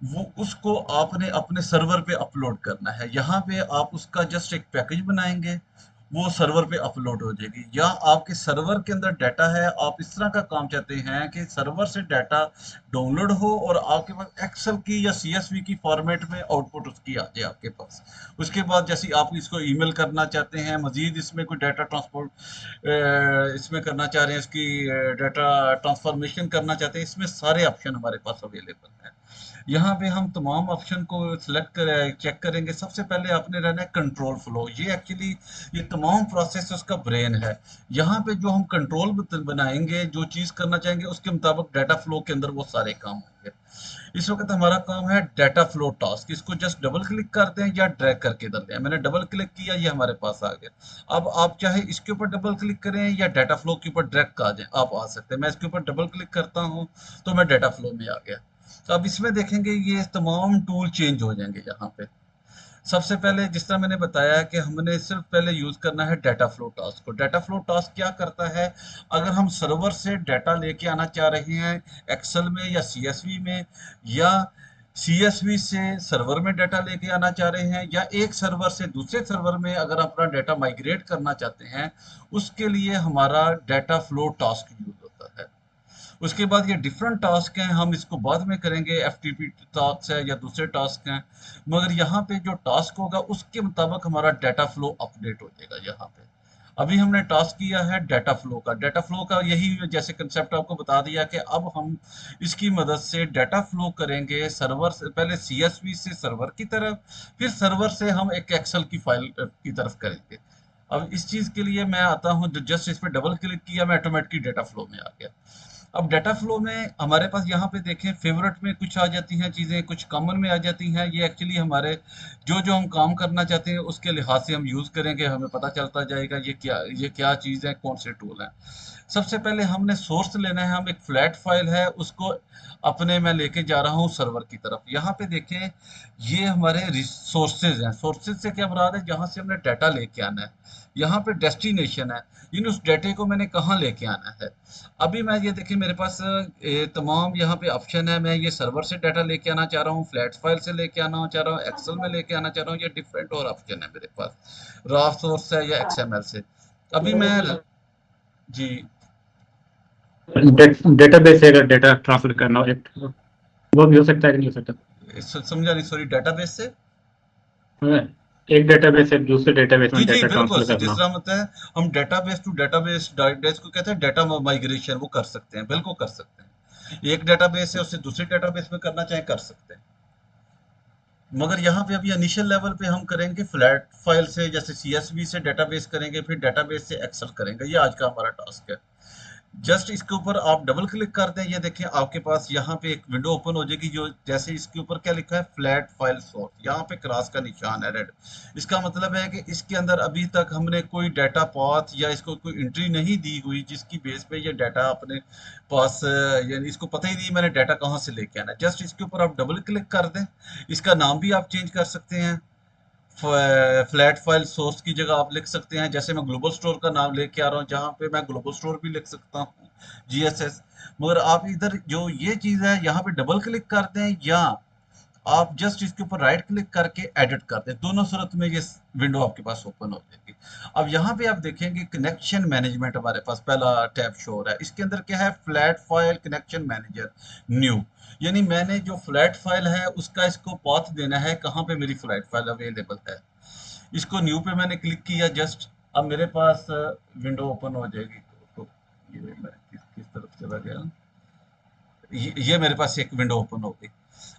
वो उसको आपने अपने सर्वर पे अपलोड करना है। यहाँ पे आप उसका जस्ट एक पैकेज बनाएंगे, वो सर्वर पे अपलोड हो जाएगी। या आपके सर्वर के अंदर डाटा है, आप इस तरह का काम चाहते हैं कि सर्वर से डाटा डाउनलोड हो और आपके पास एक्सेल की या CSV की फॉर्मेट में आउटपुट उसकी आ जाए आपके पास। उसके बाद जैसे आप इसको ईमेल करना चाहते हैं, मजीद इसमें कोई डाटा ट्रांसपोर्ट इसमें करना चाह रहे हैं, इसकी डाटा ट्रांसफॉर्मेशन करना चाहते हैं, इसमें सारे ऑप्शन हमारे पास अवेलेबल हैं। यहाँ पे हम तमाम ऑप्शन को सिलेक्ट कर चेक करेंगे। सबसे पहले आपने रहना है कंट्रोल फ्लो, ये एक्चुअली ये तमाम प्रोसेस का ब्रेन है। यहाँ पे जो हम कंट्रोल बनाएंगे, जो चीज़ करना चाहेंगे उसके मुताबिक डाटा फ्लो के अंदर वो सारे काम होंगे। इस वक्त हमारा काम है डाटा फ्लो टास्क। इसको जस्ट डबल क्लिक करते हैं या ड्रैग करके इधर ले आए। मैंने डबल क्लिक किया, ये हमारे पास आ गया। अब आप चाहे इसके ऊपर डबल क्लिक करें या डाटा फ्लो के ऊपर ड्रैग कर जाए, आप आ सकते हैं। मैं इसके ऊपर डबल क्लिक करता हूँ तो मैं डाटा फ्लो में आ गया। तो अब इसमें देखेंगे ये तमाम टूल चेंज हो जाएंगे यहाँ पे। सबसे पहले जिस तरह मैंने बताया कि हमने सिर्फ पहले यूज करना है डाटा फ्लो टास्क को। डाटा फ्लो टास्क क्या करता है, अगर हम सर्वर से डाटा लेके आना चाह रहे हैं एक्सेल में या सीएसवी में, या सीएसवी से सर्वर में डाटा लेके आना चाह रहे हैं, या एक सर्वर से दूसरे सर्वर में अगर अपना डाटा माइग्रेट करना चाहते हैं, उसके लिए हमारा डाटा फ्लो टास्क यूज होता है। उसके बाद ये डिफरेंट टास्क हैं, हम इसको बाद में करेंगे, एफटीपी टास्क है या दूसरे टास्क हैं। मगर यहाँ पे जो टास्क होगा उसके मुताबिक हमारा डाटा फ्लो अपडेट हो जाएगा। यहाँ पे अभी हमने टास्क किया है डाटा फ्लो का। डाटा फ्लो का यही जैसे कंसेप्ट आपको बता दिया कि अब हम इसकी मदद से डाटा फ्लो करेंगे सर्वर से, पहले सीएसवी से सर्वर की तरफ, फिर सर्वर से हम एक एक्सेल की फाइल की तरफ करेंगे। अब इस चीज के लिए मैं आता हूँ, जस्ट इस पर डबल क्लिक किया, मैं ऑटोमेटिकली डाटा फ्लो में आ गया। अब डाटा फ्लो में हमारे पास यहाँ पे देखें फेवरेट में कुछ आ जाती हैं चीज़ें, कुछ कॉमन में आ जाती हैं। ये एक्चुअली हमारे जो जो हम काम करना चाहते हैं उसके लिहाज से हम यूज़ करेंगे, हमें पता चलता जाएगा ये क्या चीज़ है, कौन से टूल हैं। सबसे पहले हमने सोर्स लेना है। हम एक फ्लैट फाइल है उसको अपने मैं लेके जा रहा हूँ सर्वर की तरफ। यहाँ पे देखें ये हमारे रिसोर्सेज हैं। सोर्सेज से क्या मुराद है, जहाँ से हमने डाटा लेके आना है। यहाँ पे डेस्टिनेशन है, इन उस डाटे को मैंने कहाँ लेके आना है। अभी मैं ये देखिए मेरे पास तमाम यहाँ पे ऑप्शन है। मैं ये सर्वर से डाटा लेके आना चाह रहा हूँ, फ्लैट फाइल से लेके आना चाह रहा हूँ, एक्सेल में लेके आना चाह रहा हूँ, ये डिफरेंट और ऑप्शन है मेरे पास। रॉ सोर्स है या एक्सएमएल से। अभी मैं जी डेटाबेस से अगर डेटा ट्रांसफर करना हो एक, वो भी हो सकता है कि नहीं हो सकता? समझा नहीं, सॉरी, डाटाबेस से। एक डेटाबेस से दूसरे डेटाबेस जी में जी डेटा बिल्कुल, ट्रांसफर जिस करना। तरह मतलब है हम डेटाबेस टू डेटाबेस, डेटाबेस को कहते हैं डाटा माइग्रेशन, वो कर सकते हैं, बिल्कुल कर सकते हैं। एक डेटाबेस है उससे दूसरे डेटाबेस में करना चाहे कर सकते हैं। मगर यहाँ पे अभी इनिशियल लेवल पे हम करेंगे फ्लैट फाइल से, जैसे सीएसवी से डेटाबेस करेंगे, फिर डेटाबेस से एक्सेल करेंगे। ये आज का हमारा टास्क है। जस्ट इसके ऊपर आप डबल क्लिक कर दें, ये देखें आपके पास यहाँ पे एक विंडो ओपन हो जाएगी, जो जैसे इसके ऊपर क्या लिखा है, फ्लैट फाइल सोर्स। यहाँ पे क्रॉस का निशान है रेड। इसका मतलब है कि इसके अंदर अभी तक हमने कोई डाटा पाथ या इसको कोई एंट्री नहीं दी हुई जिसकी बेस पे ये डाटा अपने पास यानी इसको पता ही नहीं मैंने डाटा कहाँ से लेके आना है। जस्ट इसके ऊपर आप डबल क्लिक कर दें। इसका नाम भी आप चेंज कर सकते हैं। फ्लैट फाइल सोर्स की जगह आप लिख सकते हैं, जैसे मैं ग्लोबल स्टोर का नाम लेके आ रहा हूँ, जहाँ पे मैं ग्लोबल स्टोर भी लिख सकता हूँ, जीएसएस। मगर आप इधर जो ये चीज़ है यहाँ पे डबल क्लिक कर दें, या आप जस्ट इसके ऊपर राइट क्लिक करके एडिट कर दें, दोनों सूरत में ये विंडो आपके पास ओपन हो जाएगी। अब यहाँ पे आप देखेंगे कनेक्शन मैनेजमेंट हमारे पास पहला टैब शो हो रहा है। इसके अंदर क्या है, flat file connection manager new. यानी मैंने जो फ्लैट फाइल है उसका इसको पाथ देना है, कहाँ पे मेरी फ्लैट फाइल अवेलेबल है। इसको न्यू पे मैंने क्लिक किया जस्ट, अब मेरे पास विंडो ओपन हो जाएगी। तो ये मैं किस तरफ चला गया, ये मेरे पास एक विंडो ओपन हो गई।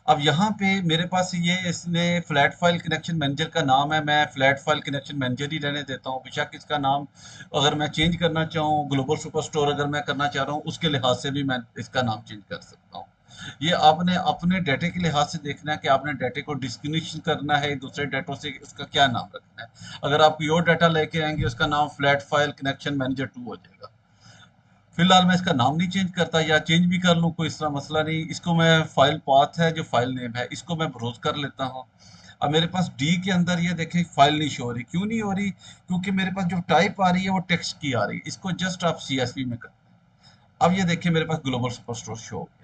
अब यहाँ पे मेरे पास ये इसमें फ्लैट फाइल कनेक्शन मैनेजर का नाम है, मैं फ्लैट फाइल कनेक्शन मैनेजर ही रहने देता हूँ। बेशक इसका नाम अगर मैं चेंज करना चाहूँ, ग्लोबल सुपर स्टोर अगर मैं करना चाह रहा हूँ, उसके लिहाज से भी मैं इसका नाम चेंज कर सकता हूँ। ये आपने अपने डाटे के लिहाज से देखना है कि आपने डाटे को डिस्कनेक्शन करना है दूसरे डाटों से, उसका क्या नाम रखना है। अगर आप कोई और डाटा लेके आएंगे उसका नाम फ्लैट फाइल कनेक्शन मैनेजर 2 हो जाएगा। फिलहाल मैं इसका नाम नहीं चेंज करता, या चेंज भी कर लूँ कोई इसका मसला नहीं। इसको मैं फाइल पाथ है जो फाइल नेम है, इसको मैं ब्राउज कर लेता हूँ। अब मेरे पास डी के अंदर ये देखें फाइल नहीं शो हो रही। क्यों नहीं हो रही, क्योंकि मेरे पास जो टाइप आ रही है वो टेक्स्ट की आ रही है। इसको जस्ट आप सीएसवी में कर। अब ये देखिए मेरे पास ग्लोबल सुपर स्टोर शो हो गया।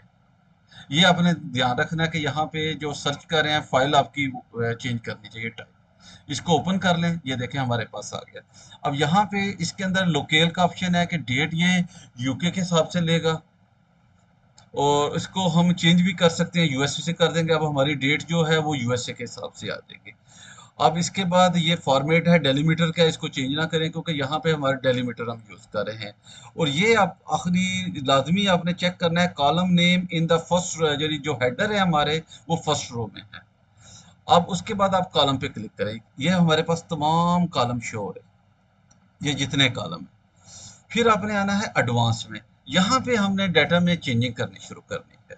ये आपने ध्यान रखना है कि यहाँ पे जो सर्च कर रहे हैं फाइल आपकी चेंज करनी चाहिए टाइप। इसको ओपन कर लें, ये देखें हमारे पास आ गया। अब यहाँ पे इसके अंदर लोकेल का ऑप्शन है कि डेट ये यूके के हिसाब से लेगा, और इसको हम चेंज भी कर सकते हैं, यूएसए से कर देंगे। अब हमारी डेट जो है वो यूएसए के हिसाब से आ जाएगी। अब इसके बाद ये फॉर्मेट है डेलीमीटर का, इसको चेंज ना करें क्योंकि यहाँ पे हमारे डेलीमीटर हम यूज कर रहे हैं। और ये आप आखिरी लाजमी आपने चेक करना है, column name in the first, यानी जो हेडर है हमारे वो फर्स्ट रो में है। अब उसके बाद आप कॉलम पे क्लिक करें, ये हमारे पास तमाम कॉलम शो हो रहे हैं, ये जितने कॉलम है। फिर आपने आना है एडवांस में, यहाँ पे हमने डाटा में चेंजिंग करनी शुरू करनी है।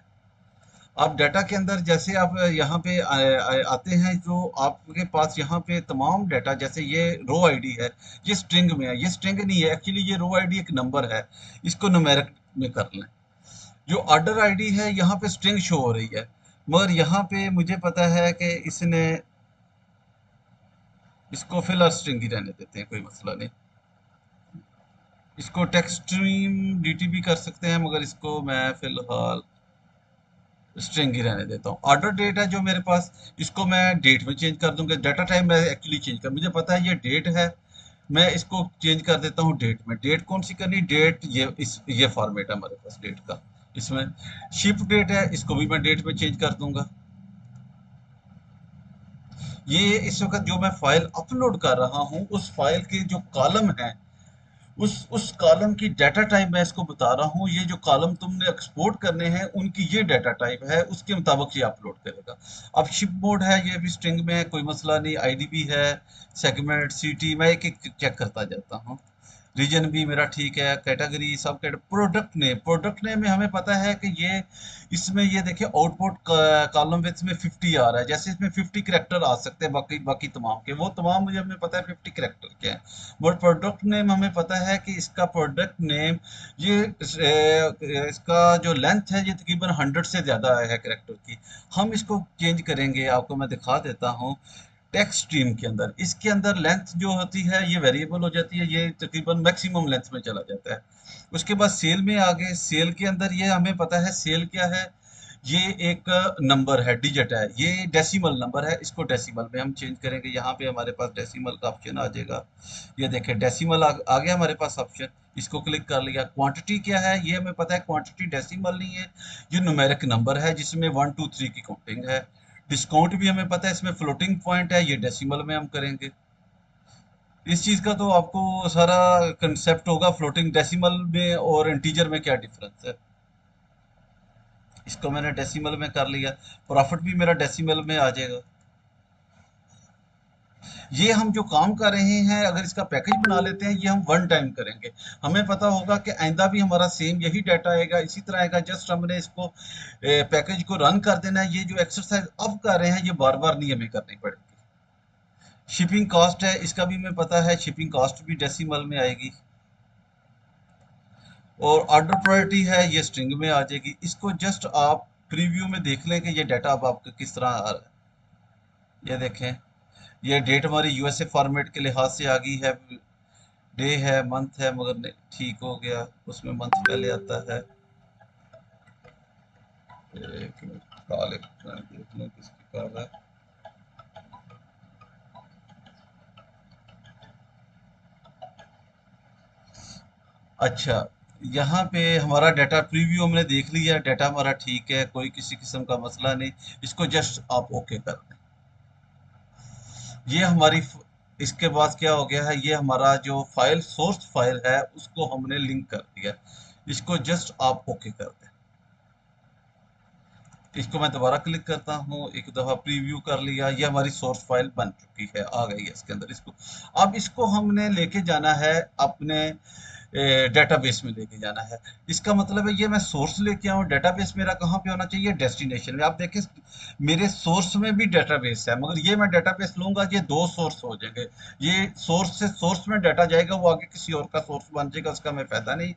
आप डाटा के अंदर जैसे आप यहाँ पे आते हैं, जो आपके पास यहाँ पे तमाम डाटा, जैसे ये रो आईडी है, ये स्ट्रिंग में है, ये स्ट्रिंग नहीं है एक्चुअली, ये रो आईडी एक नंबर है, इसको न्यूमेरिक में कर लें। जो ऑर्डर आईडी है यहाँ पे स्ट्रिंग शो हो रही है, मगर यहाँ पे मुझे पता है कि इसने, इसको फिलहाल स्ट्रिंग ही रहने देते हैं, कोई मसला नहीं। इसको टेक्स्ट स्ट्रीम डीटी भी कर सकते हैं, मगर इसको मैं फिलहाल स्ट्रिंग ही रहने देता हूँ। ऑर्डर डेट है जो मेरे पास, इसको मैं डेट में चेंज कर दूंगा। डाटा टाइप मैं एक्चुअली चेंज कर, मुझे पता है ये डेट है, मैं इसको चेंज कर देता हूँ डेट में। डेट कौन सी करनी, डेट ये फॉर्मेट है हमारे पास डेट का। इसमें शिप डेट है, इसको भी मैं डेट में चेंज कर दूंगा। ये इस वक्त जो मैं फाइल अपलोड कर रहा हूँ, उस फाइल के जो कॉलम है, उस कॉलम की डाटा टाइप मैं इसको बता रहा हूँ। ये जो कॉलम तुमने एक्सपोर्ट करने हैं, उनकी ये डाटा टाइप है, उसके मुताबिक ये अपलोड करेगा। अब शिप मोड है, ये भी स्ट्रिंग में है, कोई मसला नहीं। आईडीबी है, सेगमेंट, सीटी, मैं एक एक चेक करता जाता हूँ। रीजन भी मेरा ठीक है, कैटेगरी सब प्रोडक्ट नेम में हमें पता है कि ये, इसमें ये देखिए आउटपुट कॉलम में इसमें 50 आ रहा है, जैसे इसमें 50 करेक्टर आ सकते हैं, बाकी बाकी तमाम के वो तमाम मुझे हमें पता है 50 करेक्टर के हैं। बट प्रोडक्ट नेम हमें पता है कि इसका प्रोडक्ट नेम, ये इसका जो लेंथ है ये तकरीबन 100 से ज़्यादा है करेक्टर की। हम इसको चेंज करेंगे, आपको मैं दिखा देता हूँ। टेक्स्ट स्ट्रीम के अंदर, इसके अंदर लेंथ जो होती है ये वेरिएबल हो जाती है, ये तकरीबन मैक्सिमम लेंथ में चला जाता है। उसके बाद सेल में आगे, सेल के अंदर ये हमें पता है सेल क्या है, ये एक नंबर है, डिजिट है, ये डेसिमल नंबर है, इसको डेसिमल में हम चेंज करेंगे। यहाँ पे हमारे पास डेसिमल का ऑप्शन आ जाएगा, ये देखें डेसिमल आ गया हमारे पास ऑप्शन, इसको क्लिक कर लिया। क्वांटिटी क्या है, ये हमें पता है क्वांटिटी डेसिमल नहीं है, ये न्यूमेरिक नंबर है जिसमें 1 2 3 की काउंटिंग है। डिस्काउंट भी हमें पता है इसमें फ्लोटिंग पॉइंट है, ये डेसिमल में हम करेंगे। इस चीज का तो आपको सारा कंसेप्ट होगा, फ्लोटिंग डेसिमल में और इंटीजर में क्या डिफरेंस है। इसको मैंने डेसिमल में कर लिया, प्रॉफिट भी मेरा डेसिमल में आ जाएगा। ये हम जो काम कर रहे हैं, अगर इसका पैकेज बना लेते हैं, ये हम वन टाइम करेंगे। हमें पता होगा कि आइंदा भी हमारा सेम यही डाटा आएगा, इसी तरह आएगा। जस्ट हमने इसको पैकेज को रन कर देना है। ये जो एक्सरसाइज अब कर रहे हैं, ये बार बार नहीं हमें करनी पड़ेगी। शिपिंग कॉस्ट है, इसका भी हमें पता है, शिपिंग कॉस्ट भी डेसिमल में आएगी। और ऑर्डर प्रायोरिटी है, ये स्ट्रिंग में आ जाएगी। इसको जस्ट आप प्रीव्यू में देख लें कि ये डाटा अब आपका किस तरह आ रहा है। ये देखें, ये डेट हमारी यूएसए फॉर्मेट के लिहाज से आ गई है, डे है, मंथ है, मगर नहीं ठीक हो गया, उसमें मंथ पहले आता है। एक मिनट, कॉल एक देख लें किसकी कॉल है। अच्छा, यहाँ पे हमारा डाटा प्रीव्यू हमने देख लिया, डाटा हमारा ठीक है, कोई किसी किस्म का मसला नहीं। इसको जस्ट आप ओके कर दें। ये हमारी इसके बाद क्या हो गया है, ये हमारा जो फाइल सोर्स फाइल है उसको हमने लिंक कर दिया। इसको जस्ट आप ओके कर दें। इसको मैं दोबारा क्लिक करता हूँ, एक दफ़ा प्रीव्यू कर लिया, ये हमारी सोर्स फाइल बन चुकी है, आ गई है इसके अंदर। इसको अब इसको हमने लेके जाना है अपने डेटाबेस में लेके जाना है। इसका मतलब है ये मैं सोर्स लेके आऊँ, डेटाबेस मेरा कहाँ पे होना चाहिए, डेस्टिनेशन में। आप देखें मेरे सोर्स में भी डेटाबेस है, मगर ये मैं डेटाबेस लूंगा, ये दो सोर्स हो जाएंगे। ये सोर्स से सोर्स में डाटा जाएगा, वो आगे किसी और का सोर्स बन जाएगा, उसका हमें फायदा नहीं।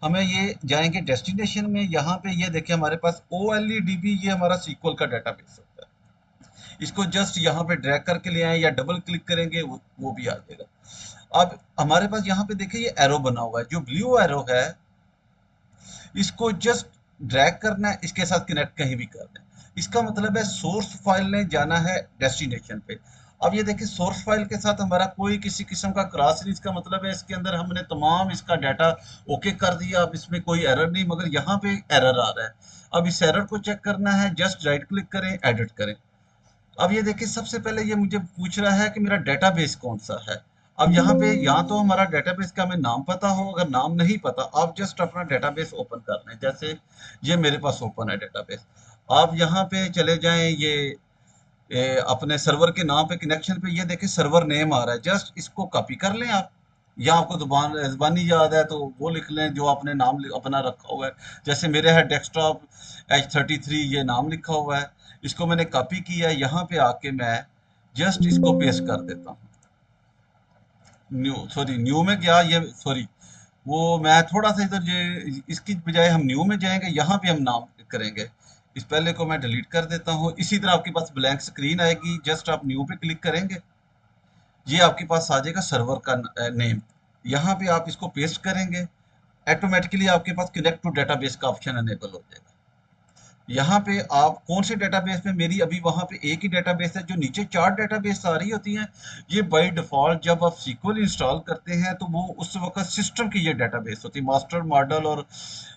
हमें ये जाएंगे डेस्टिनेशन में, यहाँ पे ये देखिए हमारे पास OLEDB, ये हमारा सीक्वल का डेटाबेस होता है। इसको जस्ट यहाँ पे ड्रैग करके ले आए या डबल क्लिक करेंगे, वो भी आ जाएगा। अब हमारे पास यहाँ पे देखिए ये एरो बना हुआ है, जो ब्लू एरो है, इसको जस्ट ड्रैग करना है, इसके साथ कनेक्ट कहीं भी कर दें। इसका मतलब है सोर्स फाइल ने जाना है डेस्टिनेशन पे। अब ये देखिए सोर्स फाइल के साथ हमारा कोई किसी किस्म का क्रॉस नहीं, इसका मतलब है इसके अंदर हमने तमाम इसका डाटा ओके कर दिया, अब इसमें कोई एरर नहीं, मगर यहाँ पे एरर आ रहा है। अब इस एरर को चेक करना है, जस्ट राइट क्लिक करें, एडिट करें। अब ये देखिए सबसे पहले ये मुझे पूछ रहा है कि मेरा डेटाबेस कौन सा है। अब यहाँ पे या तो हमारा डेटाबेस का हमें नाम पता हो, अगर नाम नहीं पता आप जस्ट अपना डेटाबेस ओपन कर लें। जैसे ये मेरे पास ओपन है डेटाबेस। आप यहाँ पे चले जाएं, ये अपने सर्वर के नाम पे कनेक्शन पे, ये देखिए सर्वर नेम आ रहा है, जस्ट इसको कॉपी कर लें आप। या आपको ज़बानी याद है तो वो लिख लें जो आपने नाम अपना रखा हुआ है। जैसे मेरे है डेस्कटॉप H33 ये नाम लिखा हुआ है, इसको मैंने कॉपी किया, यहाँ पे आके मैं जस्ट इसको पेस्ट कर देता हूँ। न्यू में क्या ये सॉरी वो मैं थोड़ा सा इधर ये इसकी बजाय हम न्यू में जाएंगे, यहाँ पे हम नाम करेंगे। इस पहले को मैं डिलीट कर देता हूँ। इसी तरह आपके पास ब्लैंक स्क्रीन आएगी, जस्ट आप न्यू पे क्लिक करेंगे, ये आपके पास आ जाएगा सर्वर का नेम। यहाँ पे आप इसको पेस्ट करेंगे, ऑटोमेटिकली आपके पास कनेक्ट टू डेटाबेस का ऑप्शन अनेबल हो जाएगा। यहाँ पे आप कौन से डेटाबेस में, मेरी अभी वहाँ पे एक ही डेटाबेस है, जो नीचे 4 डेटाबेस आ रही होती हैं, ये बाय डिफ़ॉल्ट जब आप SQL इंस्टॉल करते हैं तो वो उस वक़्त सिस्टम की ये डेटाबेस होती है, मास्टर मॉडल और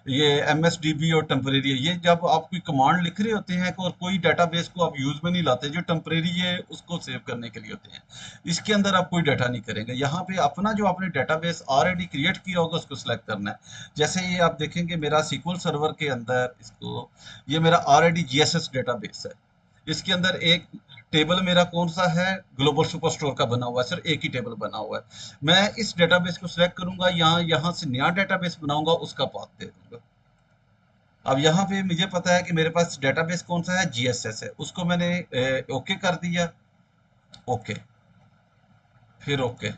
ये MSDB और टेम्परेरी। ये जब आप कोई कमांड लिख रहे होते हैं और कोई डेटाबेस को आप यूज़ में नहीं लाते, जो टेम्परेरी है उसको सेव करने के लिए होते हैं। इसके अंदर आप कोई डाटा नहीं करेंगे। यहाँ पे अपना जो आपने डेटाबेस ऑलरेडी क्रिएट किया होगा उसको सिलेक्ट करना है। जैसे ये आप देखेंगे मेरा SQL सर्वर के अंदर इसको, ये मेरा ऑलरेडी जीएसएस डेटाबेस है। इसके अंदर एक टेबल मेरा कौन सा है, ग्लोबल सुपरस्टोर का बना हुआ है, सिर्फ एक ही टेबल बना हुआ है। मैं इस डेटाबेस को सिलेक्ट करूंगा, यहाँ से नया डेटाबेस बनाऊंगा, उसका पाथ दे दूंगा। अब यहाँ पे मुझे पता है कि मेरे पास डेटाबेस कौन सा है, जीएसएस है, उसको मैंने ओके कर दिया, ओके, फिर ओके।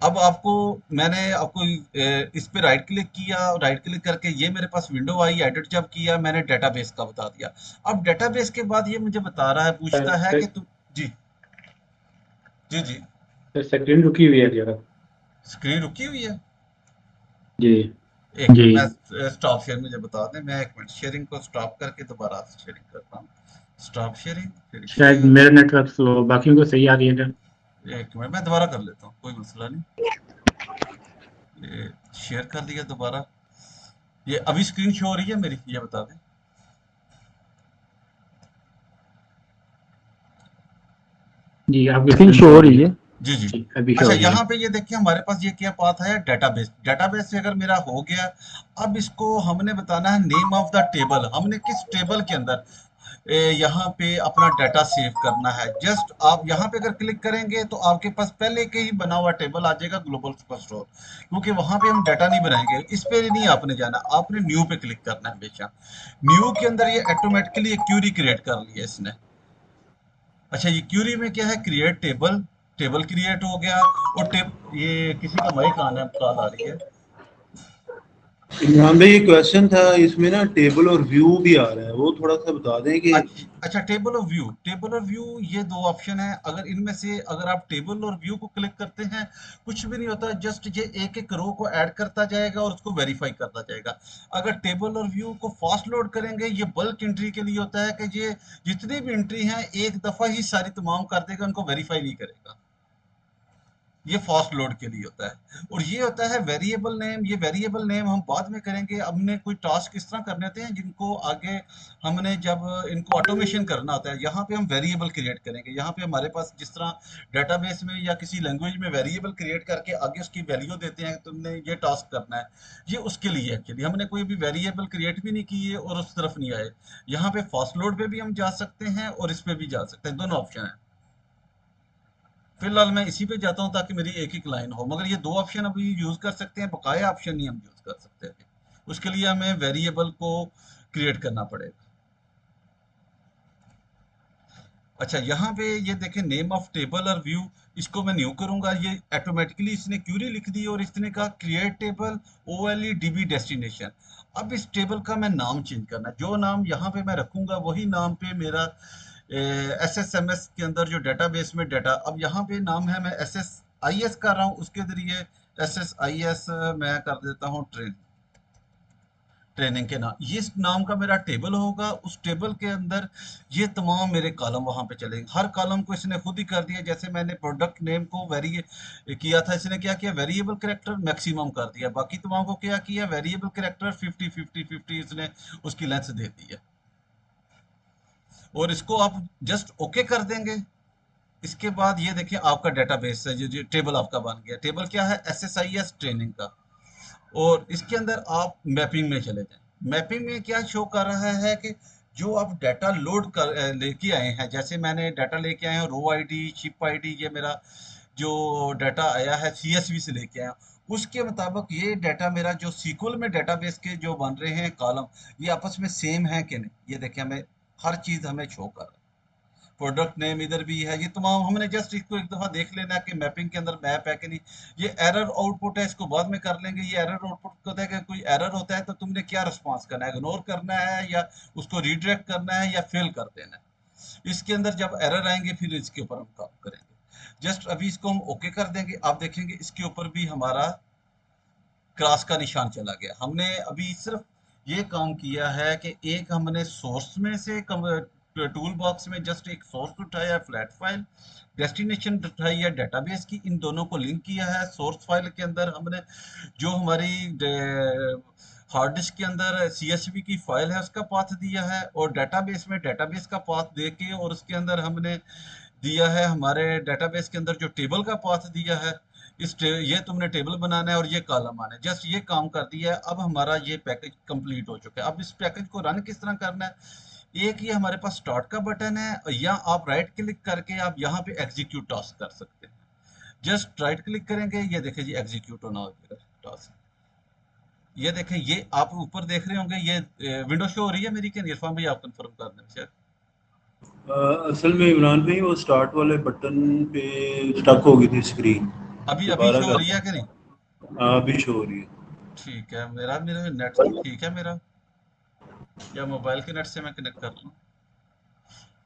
अब आपको मैंने आपको इस पे राइट क्लिक किया, राइट क्लिक करके ये मेरे पास विंडो आई, एडिट जब किया मैंने डेटाबेस का बता दिया। अब डेटाबेस के बाद ये मुझे बता रहा है, पूछता है कि तुम जी जी जी स्क्रीन रुकी हुई है जरा। स्क्रीन रुकी हुई है, जी एक जी। मैं स्टॉप शेयर, मुझे बता दें, मैं एक मिनट शेयरिंग को स्टॉप करके दोबारा से शेयरिंग करता हूँ। स्टॉप शेयरिंग, फिर शायद मेरा नेटवर्क स्लो, बाकियों को सही आ रही है क्या? एक मिनट मैं दोबारा कर लेता हूँ, कोई मसला नहीं। ये शेयर कर दिया दोबारा। ये अभी स्क्रीन शो हो रही है मेरी, ये बता दें। जी आपकी स्क्रीन स्क्रीन शो शो हो हो रही रही है। है। जी जी। जी अभी शो अच्छा हो रही है। यहाँ पे ये देखिए हमारे पास ये क्या पाथ है, डेटाबेस। डेटाबेस से अगर मेरा हो गया, अब इसको हमने बताना है नेम ऑफ द टेबल, हमने किस टेबल के अंदर यहाँ पे अपना डाटा सेव करना है। जस्ट आप यहाँ पे अगर क्लिक करेंगे तो आपके पास पहले के ही बना हुआ टेबल आ जाएगा, ग्लोबल सुपरस्टोर, क्योंकि वहां पे हम डाटा नहीं बनाएंगे। इस पे नहीं आपने जाना, आपने न्यू पे क्लिक करना है हमेशा। न्यू के अंदर ये ऑटोमेटिकली एक क्यूरी क्रिएट कर लिया इसने। अच्छा ये क्यूरी में क्या है, क्रिएट टेबल, टेबल क्रिएट हो गया। और ये किसी का माइक आना है, कॉल आ रही है। इमरान भाई, ये क्वेश्चन था, इसमें ना टेबल और व्यू भी आ रहा है, वो थोड़ा सा बता दें कि अच्छा टेबल और व्यू, टेबल और व्यू ये दो ऑप्शन है। अगर इनमें से अगर आप टेबल और व्यू को क्लिक करते हैं, कुछ भी नहीं होता, जस्ट ये एक एक रो को ऐड करता जाएगा और उसको वेरीफाई करता जाएगा। अगर टेबल और व्यू को फास्ट लोड करेंगे, ये बल्क एंट्री के लिए होता है कि ये जितनी भी एंट्री हैं एक दफा ही सारी तमाम कर देगा, उनको वेरीफाई नहीं करेगा। ये फास्ट लोड के लिए होता है। और ये होता है वेरिएबल नेम। ये वेरिएबल नेम हम बाद में करेंगे। हमने कोई टास्क इस तरह करने होते हैं जिनको आगे हमने जब इनको ऑटोमेशन करना होता है, यहाँ पे हम वेरिएबल क्रिएट करेंगे। यहाँ पे हमारे पास जिस तरह डेटाबेस में या किसी लैंग्वेज में वेरिएबल क्रिएट करके आगे उसकी वैल्यू देते हैं, तुमने ये टास्क करना है, ये उसके लिए एक्चुअली हमने कोई भी वेरिएबल क्रिएट भी नहीं किए और उस तरफ नहीं आए। यहाँ पे फास्ट लोड पे भी हम जा सकते हैं और इस पे भी जा सकते हैं, दोनों ऑप्शन है। फिलहाल मैं इसी पे जाता हूँ ताकि मेरी एक एक लाइन हो, मगर ये दो ऑप्शन अभी यूज कर सकते हैं, बकाया ऑप्शन नहीं हम यूज कर सकते अभी। उसके लिए हमें वेरिएबल को क्रिएट करना पड़ेगा। अच्छा यहाँ पे ये देखें नेम ऑफ टेबल और व्यू, इसको मैं न्यू करूंगा। ये ऑटोमेटिकली इसने क्यूरी लिख दी और इसने कहा create table OLE DB destination. अब इस टेबल का मैं नाम चेंज करना है, जो नाम यहाँ पे मैं रखूंगा वही नाम पे मेरा SSMS के अंदर जो डेटाबेस में डाटा, अब यहाँ पे नाम है, मैं SSIS कर रहा हूँ, उसके जरिए SSIS मैं कर देता हूँ ट्रेनिंग के नाम। ये इस नाम का मेरा टेबल होगा। उस टेबल के अंदर ये तमाम मेरे कॉलम वहां पे चलेंगे। हर कॉलम को इसने खुद ही कर दिया। जैसे मैंने प्रोडक्ट नेम को वेरी किया था, इसने क्या किया, वेरिएबल कैरेक्टर मैक्सिमम कर दिया। बाकी तमाम को क्या किया, वेरिएबल कैरेक्टर 50-50-50 इसने उसकी लेंथ दे दी है। और इसको आप जस्ट ओके कर देंगे। इसके बाद ये देखिए आपका डेटाबेस है, जो टेबल आपका बन गया। टेबल क्या है, SSIS ट्रेनिंग का। और इसके अंदर आप मैपिंग में चले जाएं। मैपिंग में क्या शो कर रहा है कि जो आप डाटा लोड कर लेके आए हैं, जैसे मैंने डाटा लेके आया हूँ, रो आईडी, शिप आईडी, ये मेरा जो डाटा आया है CSV से लेके आया, उसके मुताबिक ये डाटा मेरा जो SQL में डेटाबेस के जो बन रहे हैं कॉलम, ये आपस में सेम है कि नहीं, ये देखिए हमें हर चीज हमें शो कर रहा है। प्रोडक्ट नेम इधर भी है, ये तमाम हमने जस्ट इसको एक दफा देख लेना है कि मैपिंग के अंदर मैप है कि नहीं। ये एरर आउटपुट है, इसको बाद में कर लेंगे। ये एरर आउटपुट होता है कि कोई एरर होता है तो तुमने क्या रिस्पॉन्स करना है, इग्नोर करना है या उसको रिडायरेक्ट करना है या फेल कर देना है। इसके अंदर जब एरर आएंगे फिर इसके ऊपर हम काम करेंगे। जस्ट अभी इसको हम ओके कर देंगे, आप देखेंगे इसके ऊपर भी हमारा क्रॉस का निशान चला गया। हमने अभी सिर्फ ये काम किया है कि एक हमने सोर्स में से टूल बॉक्स में जस्ट एक सोर्स उठाया, फ्लैट फाइल, डेस्टिनेशन उठाई है डेटाबेस की, इन दोनों को लिंक किया है। सोर्स फाइल के अंदर हमने जो हमारी हार्ड डिस्क के अंदर CSV की फाइल है उसका पाथ दिया है, और डेटाबेस में डेटाबेस का पाथ दे के और उसके अंदर हमने दिया है हमारे डेटाबेस के अंदर जो टेबल का पाथ दिया है। ये तुमने टेबल बनाना है और ये कॉलम आना है। जस्ट ये काम कर दिया है। अब हमारा ये पैकेज कंप्लीट हो चुका है। अब इस पैकेज को रन किस तरह करना है, एक ये हमारे पास स्टार्ट का बटन है, या आप राइट क्लिक करके आप यहाँ पे एग्जीक्यूट टास्क कर सकते हैं। जस्ट राइट क्लिक करेंगे, ये देखिए जी एग्जीक्यूट होना होगा टास्क। ये देखें, ये आप ऊपर देख रहे होंगे, ये विंडो शो हो रही है मेरी कि नहीं? इरफान भाई आप कंफर्म कर दें शायद। असल में इमरान भाई वो स्टार्ट वाले बटन पे स्टक हो गई थी स्क्रीन, अभी अभी दोबारा शो हो कर। रही है कि नहीं? हाँ अभी शो हो रही है। ठीक है, मेरा मेरा नेट तो ठीक है मेरा, या मोबाइल के नेट से मैं कनेक्ट कर लूँ।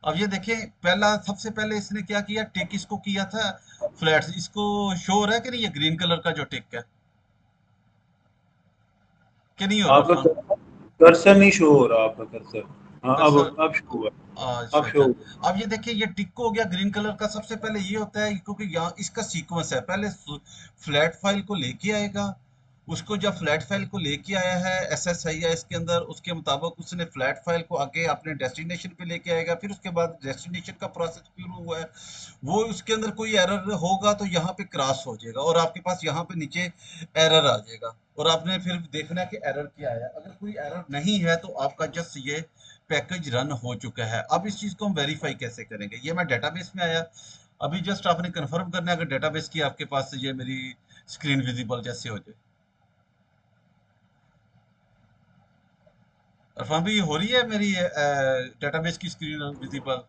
अब ये देखें, पहला सबसे पहले इसने क्या किया, टिक इसको किया था फ्लैट। इसको शो हो रहा है कि नहीं, ये ग्रीन कलर का जो टिक है कि नहीं हो रहा आपका इरफान? कर्सर नहीं शो हो रहा, आपका कर्सर। हाँ कर्सर, अब शो हुआ। अब अच्छा शो अच्छा। हुआ। अब ये देखिए, ये टिक हो गया ग्रीन कलर का। सबसे पहले ये होता है क्योंकि यहाँ इसका सीक्वेंस है, पहले फ्लैट फाइल को लेके आएगा। उसको जब फ्लैट फाइल को लेके आया है SSIS के अंदर, उसके मुताबिक उसने फ्लैट फाइल को आगे अपने डेस्टिनेशन पे लेके आएगा। फिर उसके बाद डेस्टिनेशन का प्रोसेस शुरू हुआ है, वो उसके अंदर कोई एरर होगा तो यहाँ पे क्रॉस हो जाएगा और आपके पास यहाँ पे नीचे एरर आ जाएगा, और आपने फिर देखना है कि एरर क्या आया। अगर कोई एरर नहीं है तो आपका जस्ट ये पैकेज रन हो चुका है। अब इस चीज को हम वेरीफाई कैसे करेंगे, ये मैं डेटाबेस में आया, अभी जस्ट आपने कंफर्म करना है अगर डेटाबेस की आपके पास ये मेरी स्क्रीन विजिबल जैसे हो जाए। अरफान भी हो रही है मेरी डेटाबेस की स्क्रीन विजिबल?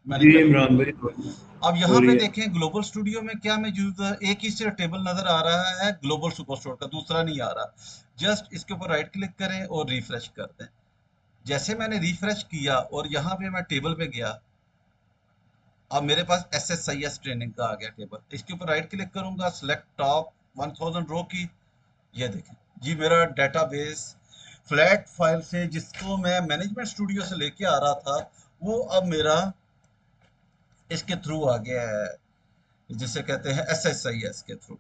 मैंने जी कर ली। इमरान भाई अब हो यहाँ रही पे है। देखें, ग्लोबल स्टूडियो में क्या मौजूद है, एक ही सिर्फ टेबल नजर आ रहा है ग्लोबल सुपरस्टोर का, दूसरा नहीं आ रहा। जस्ट इसके ऊपर राइट क्लिक करें और रिफ्रेश कर दें। जैसे मैंने रिफ्रेश किया और यहाँ पे मैं टेबल पे गया, अब मेरे पास SSIS ट्रेनिंग का आ गया टेबल। इसके ऊपर राइट क्लिक करूंगा, सिलेक्ट टॉप 1000 रो की, ये देखें जी मेरा डेटाबेस फ्लैट फाइल से जिसको मैं मैनेजमेंट स्टूडियो से लेके आ रहा था, वो अब मेरा इसके थ्रू आ गया है, जिसे कहते हैं SSIS के थ्रू।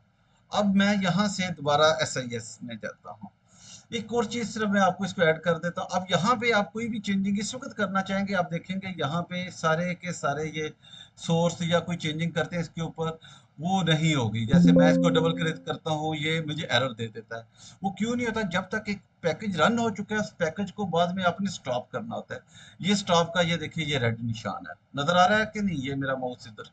अब मैं यहाँ से दोबारा SIS में जाता हूँ। एक और चीज सिर्फ मैं आपको इसको ऐड कर देता हूँ। अब यहाँ पे आप कोई भी चेंजिंग इस वक्त करना चाहेंगे, आप देखेंगे यहाँ पे सारे के सारे ये सोर्स या कोई चेंजिंग करते हैं इसके ऊपर, वो नहीं होगी। जैसे मैं इसको डबल क्लिक करता हूँ, ये मुझे एरर दे देता है। वो क्यों नहीं होता, जब तक एक पैकेज रन हो चुका है उस पैकेज को बाद में आपने स्टॉप करना होता है। ये स्टॉप का, ये देखिए ये रेड निशान है, नजर आ रहा है कि नहीं, ये मेरा माउस इधर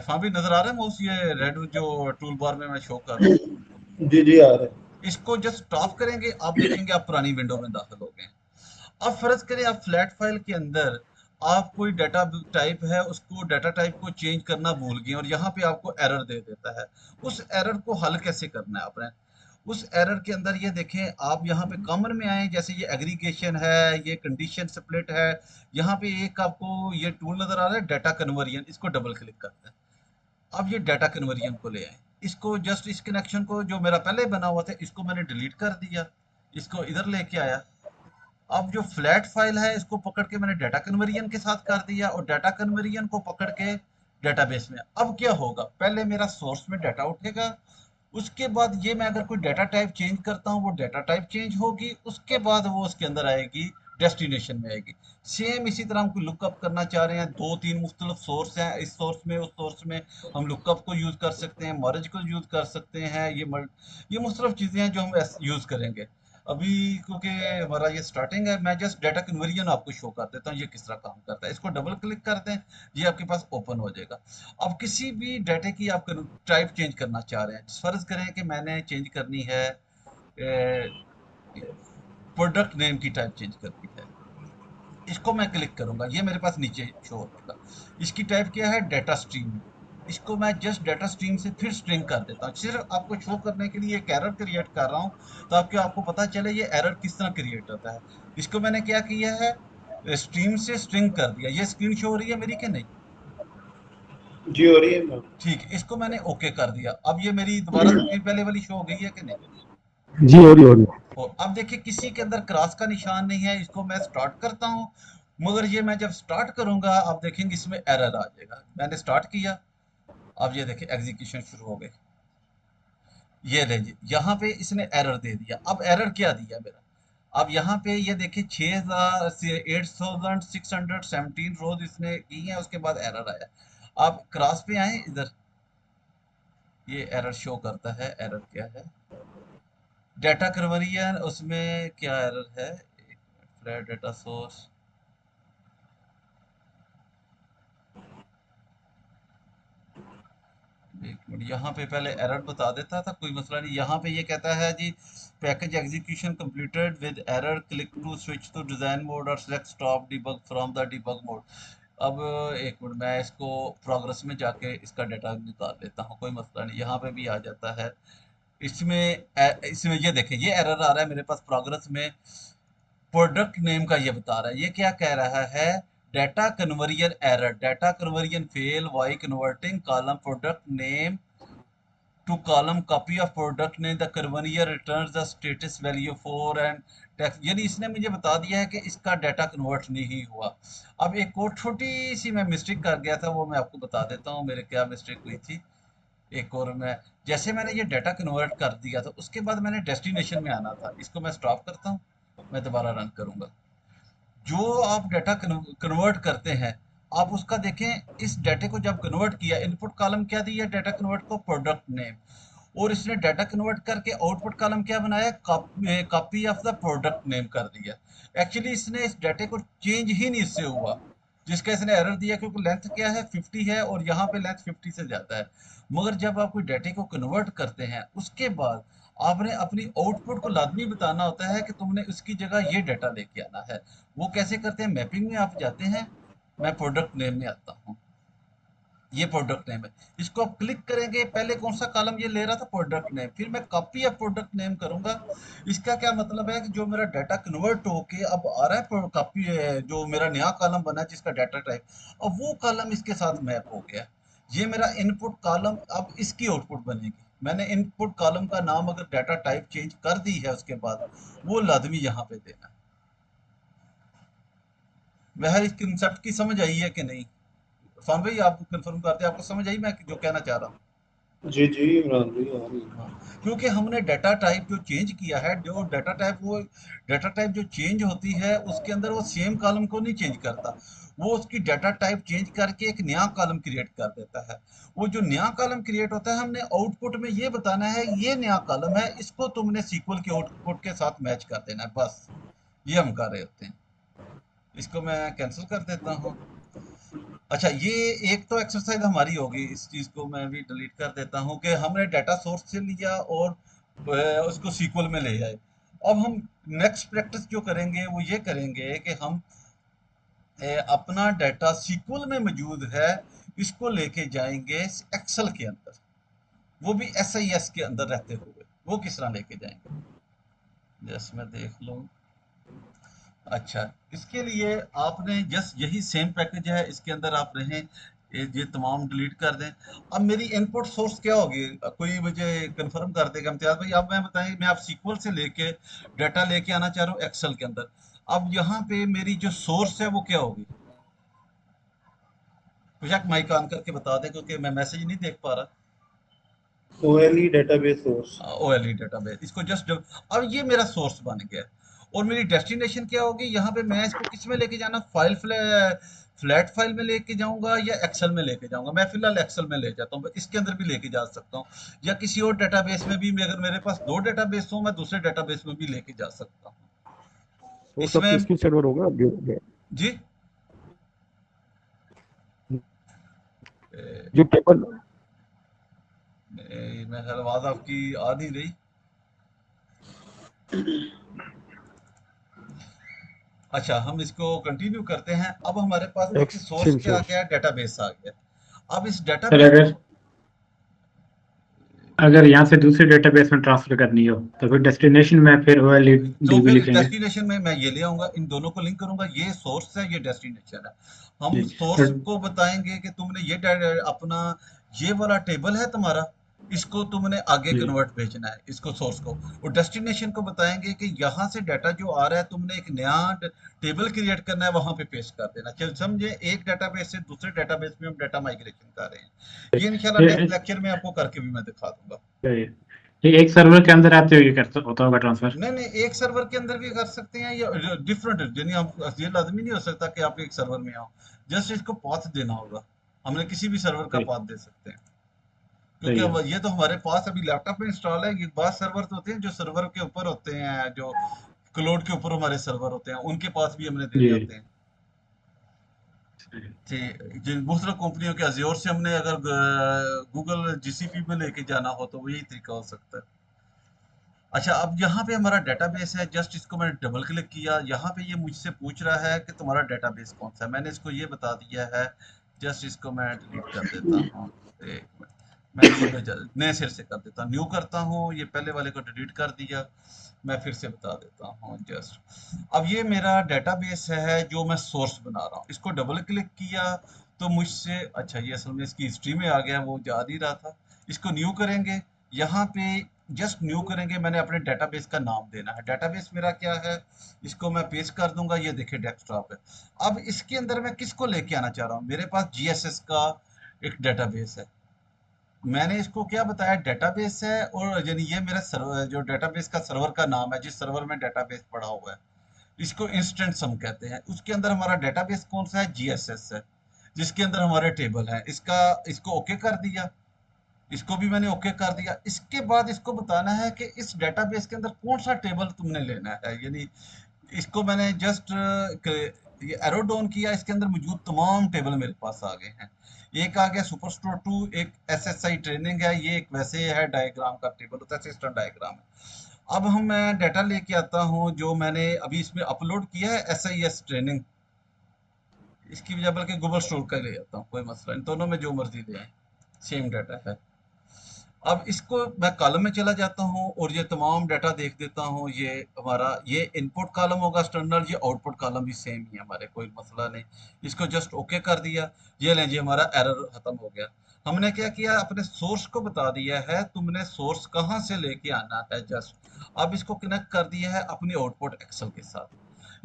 हाँ भी नजर आ रहा है माउस, ये रेड जो टूल बार में मैं शो कर रहा हूँ। जी आ रहा है। इसको जस्ट स्टॉप करेंगे, आप देखेंगे आप पुरानी विंडो में दाखिल हो गए हैं। अब फर्ज करें आप फ्लैट फाइल के अंदर आप कोई डाटा टाइप है, उसको डाटा टाइप को चेंज करना भूल गए और यहाँ पे आपको एरर दे देता है। उस एरर को हल कैसे करना है आपने, उस एरर के अंदर ये देखें, आप यहाँ पे कॉमन में आए, जैसे ये एग्रीगेशन है, ये कंडीशन स्प्लिट है, यहाँ पे एक आपको ये टूल नजर आ रहा है डाटा कन्वर्जन, इसको डबल क्लिक करते हैं। अब ये डाटा कन्वर्जन को ले आए, इसको जस्ट इस कनेक्शन को जो मेरा पहले बना हुआ था इसको मैंने डिलीट कर दिया, इसको इधर लेके आया। अब जो फ्लैट फाइल है इसको पकड़ के मैंने डाटा कन्वर्जन के साथ कर दिया और डाटा कन्वर्जन को पकड़ के डेटाबेस में। अब क्या होगा, पहले मेरा सोर्स में डाटा उठेगा, उसके बाद ये मैं अगर कोई डाटा टाइप चेंज करता हूँ वो डाटा टाइप चेंज होगी, उसके बाद वो उसके अंदर आएगी, डेस्टिनेशन में आएगी। सेम इसी तरह हम कोई लुकअप करना चाह रहे हैं, दो तीन मुख्तलिफ सोर्स हैं, इस सोर्स में उस सोर्स में हम लुकअप को यूज कर सकते हैं, मर्ज को यूज कर सकते हैं, ये मुख्तलिफ चीजें हैं जो हम यूज करेंगे। अभी क्योंकि हमारा ये स्टार्टिंग है, मैं जस्ट डाटा कन्वर्जन आपको शो कर देता हूँ ये किस तरह काम करता है। इसको डबल क्लिक करते हैं, ये आपके पास ओपन हो जाएगा। अब किसी भी डाटा की आप टाइप चेंज करना चाह रहे हैं, फर्ज करें कि मैंने चेंज करनी है, प्रोडक्ट नेम की टाइप चेंज करनी है। इसको मैं क्लिक करूंगा, ये मेरे पास नीचे शो हो जाएगा। इसकी टाइप क्या है, डाटा स्ट्रीम। इसको मैं जस्ट डाटा स्ट्रीम से फिर स्ट्रिंग कर देता हूँ, सिर्फ आपको शो करने के लिए एक एरर क्रिएट कर रहा हूँ, ताकि आपको पता चले ये एरर किस तरह क्रिएट होता है। इसको मैंने क्या किया है, स्ट्रीम से स्ट्रिंग कर दिया। ये स्क्रीन शो हो रही है मेरी कि नहीं? जी हो रही है मैम। ठीक है, इसको मैंने ओके कर दिया। अब ये मेरी दोबारा स्क्रीन पहले वाली शो हो गई है कि नहीं? जी हो रही है। और अब देखिए किसी के अंदर क्रॉस का निशान नहीं है। इसको मैं स्टार्ट करता हूँ, मगर ये मैं जब स्टार्ट करूंगा आप देखेंगे इसमें एरर आ जाएगा। मैंने स्टार्ट किया, अब ये देखिए एग्जीक्यूशन शुरू हो गई। ये लीजिए यहाँ पे इसने एरर दे दिया। अब एरर क्या दिया मेरा, अब यहाँ पे ये देखिए 8617 रोज इसने की है, उसके बाद एरर आया। आप क्रॉस पे आए इधर, ये एरर शो करता है। एरर क्या है, डाटा कन्वर्जन, उसमें क्या एरर है, फ्लैट डाटा सोर्स। एक मिनट, यहाँ पे पहले एरर बता देता था, कोई मसला नहीं। यहाँ पे ये कहता है जी package execution completed with error, click to switch to design mode और select stop debug from the debug mode. अब एक मिनट, मैं इसको प्रोग्रेस में जाके इसका डाटा निकाल लेता हूँ, कोई मसला नहीं। यहाँ पे भी आ जाता है। इसमें ये देखें, ये एरर आ रहा है मेरे पास प्रोग्रेस में। प्रोडक्ट नेम का ये बता रहा है, ये क्या कह रहा है, data conversion error, data conversion fail why converting column product name to column copy of product name, the conveyor returns the status value for and text। यानी इसने मुझे बता दिया है कि इसका डाटा कन्वर्ट नहीं हुआ। अब एक और छोटी सी मैं मिस्टेक कर गया था, वो मैं आपको बता देता हूँ मेरे क्या मिस्टेक हुई थी। एक और मैं, जैसे मैंने ये डाटा कन्वर्ट कर दिया था, उसके बाद मैंने डेस्टिनेशन में आना था। इसको मैं स्टॉप करता हूँ, मैं दोबारा रन करूंगा। जो आप डाटा कन्वर्ट करते हैं, आप उसका देखें, इस डाटे को जब कन्वर्ट किया, इनपुट कॉलम क्या दिया डाटा कन्वर्ट को, प्रोडक्ट नेम। और इसने डाटा कन्वर्ट करके आउटपुट कॉलम क्या बनाया, copy of the product name कर दिया। एक्चुअली इसने इस डाटे को चेंज ही नहीं इससे हुआ, जिसका इसने एरर दिया, क्योंकि लेंथ क्या है 50 है और यहाँ पे लेंथ 50 से ज्यादा है। मगर जब आप कोई डाटे को कन्वर्ट करते हैं, उसके बाद आपने अपनी आउटपुट को लाजमी बताना होता है कि तुमने उसकी जगह ये डाटा लेके आना है। वो कैसे करते हैं, मैपिंग में आप जाते हैं, मैं प्रोडक्ट नेम में आता हूँ, ये प्रोडक्ट नेम है। इसको आप क्लिक करेंगे, पहले कौन सा कॉलम ये ले रहा था, प्रोडक्ट नेम, फिर मैं कॉपी ऑफ प्रोडक्ट नेम करूंगा। इसका क्या मतलब है कि जो मेरा डाटा कन्वर्ट होके अब आ रहा है कॉपी, जो मेरा नया कॉलम बना है जिसका डाटा टाइप, अब वो कॉलम इसके साथ मैप हो गया। ये मेरा इनपुट कॉलम, अब इसकी आउटपुट बनेगी। मैंने इनपुट कॉलम का नाम अगर डाटा टाइप चेंज कर दी है, उसके बाद वो लाजमी यहाँ पे देना है। वह इस कंसेप्ट की समझ आई है कि नहीं? इरफान भाई आप कंफर्म करते हैं, आपको समझ आई मैं जो कहना चाह रहा हूँ? जी जी इमरान भाई आ रही है। हाँ, क्योंकि हमने डाटा टाइप जो चेंज किया है, जो डाटा टाइप, वो डाटा टाइप जो चेंज होती है उसके अंदर वो सेम कॉलम को नहीं चेंज करता, वो उसकी डाटा टाइप चेंज करके एक नया कॉलम क्रिएट कर देता है। वो जो नया कॉलम क्रिएट होता है, हमने आउटपुट में ये बताना है ये नया कॉलम है, इसको तुमने सीक्वल के आउटपुट के साथ मैच कर देना है, बस ये हम कर रहे होते हैं। इसको मैं कैंसिल कर देता हूँ। अच्छा, ये एक तो एक्सरसाइज हमारी होगी, इस चीज को मैं भी डिलीट कर देता हूँ कि हमने डाटा सोर्स से लिया और उसको सीक्वल में ले आए। अब हम नेक्स्ट प्रैक्टिस जो करेंगे वो ये करेंगे कि हम अपना डाटा सीक्वल में मौजूद है, इसको लेके जाएंगे एक्सेल के अंदर, वो भी SIS के अंदर रहते हुए। वो किस तरह लेके जाएंगे, जैसे मैं देख लूँ। अच्छा, इसके लिए आपने जस्ट यही सेम पैकेज है, इसके अंदर आप रहें, ये तमाम डिलीट कर दें। अब मेरी इनपुट सोर्स क्या होगी, कोई मुझे कंफर्म कर देगा इम्तियाज भाई? अब मैं बताएं, मैं आप सीक्वल से लेके डाटा लेके आना चाह रहा हूँ एक्सेल के अंदर। अब यहाँ पे मेरी जो सोर्स है वो क्या होगी, बेशक माइक ऑन करके बता दें क्योंकि मैं मैसेज नहीं देख पा रहा। OLE database source. OLE database, इसको जस्ट, अब ये मेरा सोर्स बन गया। और मेरी डेस्टिनेशन क्या होगी, यहाँ पे मैं इसको किस में लेके जाना, फ्लैट फाइल में लेके जाऊंगा या एक्सेल में लेके जाऊंगा। मैं फिलहाल एक्सेल में ले जाता हूँ, इसके अंदर भी लेके जा सकता हूँ, या किसी और डेटाबेस में भी, अगर मेरे पास दो डेटाबेस हो मैं दूसरे डेटाबेस में भी लेके जा सकता हूँ। सोर्स ऑफ इसमें किसकी सर्वर होगा जी जो टेबल मैं ख्याल आवाज आपकी आ नहीं रही। अच्छा, हम इसको कंटिन्यू करते हैं। अब हमारे पास देखिए सोर्स एक्सचेंज क्या आ सोर्स। गया, डेटाबेस आ गया। अब इस सर डेटाबेस अगर को अगर यहाँ से दूसरे डेटाबेस में ट्रांसफर करनी हो तो फिर डेस्टिनेशन में फिर ओएलई तो डीबी फिर लिखेंगे। डेस्टिनेशन में मैं ये ले आऊंगा, इन दोनों को लिंक करूंगा, ये सोर्स है ये डेस्टिनेशन है। हम जी सोर्स को बताएंगे कि तुमने ये अपना ये वाला टेबल है तुम्हारा, इसको तुमने आगे जी कन्वर्ट भेजना है इसको सोर्स को। और डेस्टिनेशन को बताएंगे कि यहाँ से डाटा जो आ रहा है तुमने एक नया टेबल क्रिएट करना है, वहां पे पेस्ट कर देना। चल समझे, एक डेटाबेस से दूसरे डेटाबेस में हम डाटा माइग्रेशन कर रहे हैं। ये इंशाल्लाह ये नेक्स्ट लेक्चर में आपको करके भी मैं दिखा दूंगा। ये एक सर्वर के अंदर आते हुए करता होता होगा ट्रांसफर। नहीं नहीं, एक सर्वर के अंदर भी कर सकते हैं या डिफरेंट, यानी हम ये लाजमी नहीं हो सकता कि आप एक सर्वर में आओ, जस्ट इसको पाथ देना होगा। हमने किसी भी सर्वर का सही पाथ दे सकते हैं, क्योंकि सही है। अब ये तो हमारे पास अभी लैपटॉप में इंस्टॉल है। ये बाद सर्वर तो होते हैं जो सर्वर के ऊपर होते हैं, जो क्लाउड के ऊपर हमारे सर्वर होते हैं, उनके पास भी हमने देने जी होते हैं। जिन दूसरा कंपनियों के अज्योर से हमने अगर गूगल जीसीपी में लेके जाना हो तो वही तरीका हो सकता है। अच्छा, अब यहाँ पे हमारा डेटाबेस है, जस्ट इसको मैंने डबल क्लिक किया, यहाँ पे ये मुझसे पूछ रहा है कि तुम्हारा डेटाबेस कौन सा है। मैंने इसको ये बता दिया है, जस्ट इसको मैं डिलीट कर देता हूँ। एक मिनट, मैं न्यू में नए सिर से कर देता हूँ, न्यू करता हूँ, ये पहले वाले को डिलीट कर दिया। मैं फिर से बता देता हूँ जस्ट। अब ये मेरा डेटाबेस है जो मैं सोर्स बना रहा हूँ, इसको डबल क्लिक किया तो मुझसे, अच्छा ये असल में इसकी हिस्ट्री में आ गया, वो जा नहीं रहा था। इसको न्यू करेंगे, यहाँ पे जस्ट न्यू करेंगे, मैंने अपने डेटाबेस का नाम देना है। डेटाबेस मेरा क्या है, इसको मैं पेस्ट कर दूंगा, ये देखिए डेस्कटॉप है। अब इसके अंदर मैं किसको लेके आना चाह रहा हूँ, मेरे पास जीएसएस का एक डेटाबेस है। मैंने इसको क्या बताया, डेटाबेस है, और यानी ये मेरा सर्वर, जो डेटाबेस का सर्वर का नाम है, जिस सर्वर में डेटाबेस पड़ा हुआ है, इसको इंस्टेंस हम कहते हैं। उसके अंदर हमारा डेटाबेस कौन सा है, जीएसएस है, जिसके अंदर हमारे टेबल है। इसको ओके कर दिया, इसको भी मैंने ओके कर दिया। इसके बाद इसको बताना है कि इस डेटाबेस के अंदर कौन सा टेबल तुमने लेना है, यानी इसको मैंने जस्ट ये एरो डाउन किया, इसके अंदर मौजूद तमाम टेबल मेरे पास आ गए हैं। एक आ गया सुपरस्टोर 2, एक एसएसआई ट्रेनिंग है, ये एक वैसे है डायग्राम का टेबल होता है, सिस्टम डायग्राम है। अब मैं डाटा लेके आता हूँ जो मैंने अभी इसमें अपलोड किया है, एसआईएस ट्रेनिंग। इसकी वजह बल्कि गूगल स्टोर का ले आता हूँ, कोई मसला इन दोनों में जो मर्जी ले आए, सेम डाटा है। अब इसको मैं कॉलम में चला जाता हूँ और ये तमाम डाटा देख देता हूँ। ये हमारा ये इनपुट कॉलम होगा स्टैंडर्ड, ये आउटपुट कॉलम भी सेम ही है हमारे, कोई मसला नहीं। इसको जस्ट ओके कर दिया, ये लें जी हमारा एरर खत्म हो गया। हमने क्या किया, अपने सोर्स को बता दिया है, तुमने सोर्स कहाँ से लेके आना है जस्ट। अब इसको कनेक्ट कर दिया है अपनी आउटपुट एक्सेल के साथ,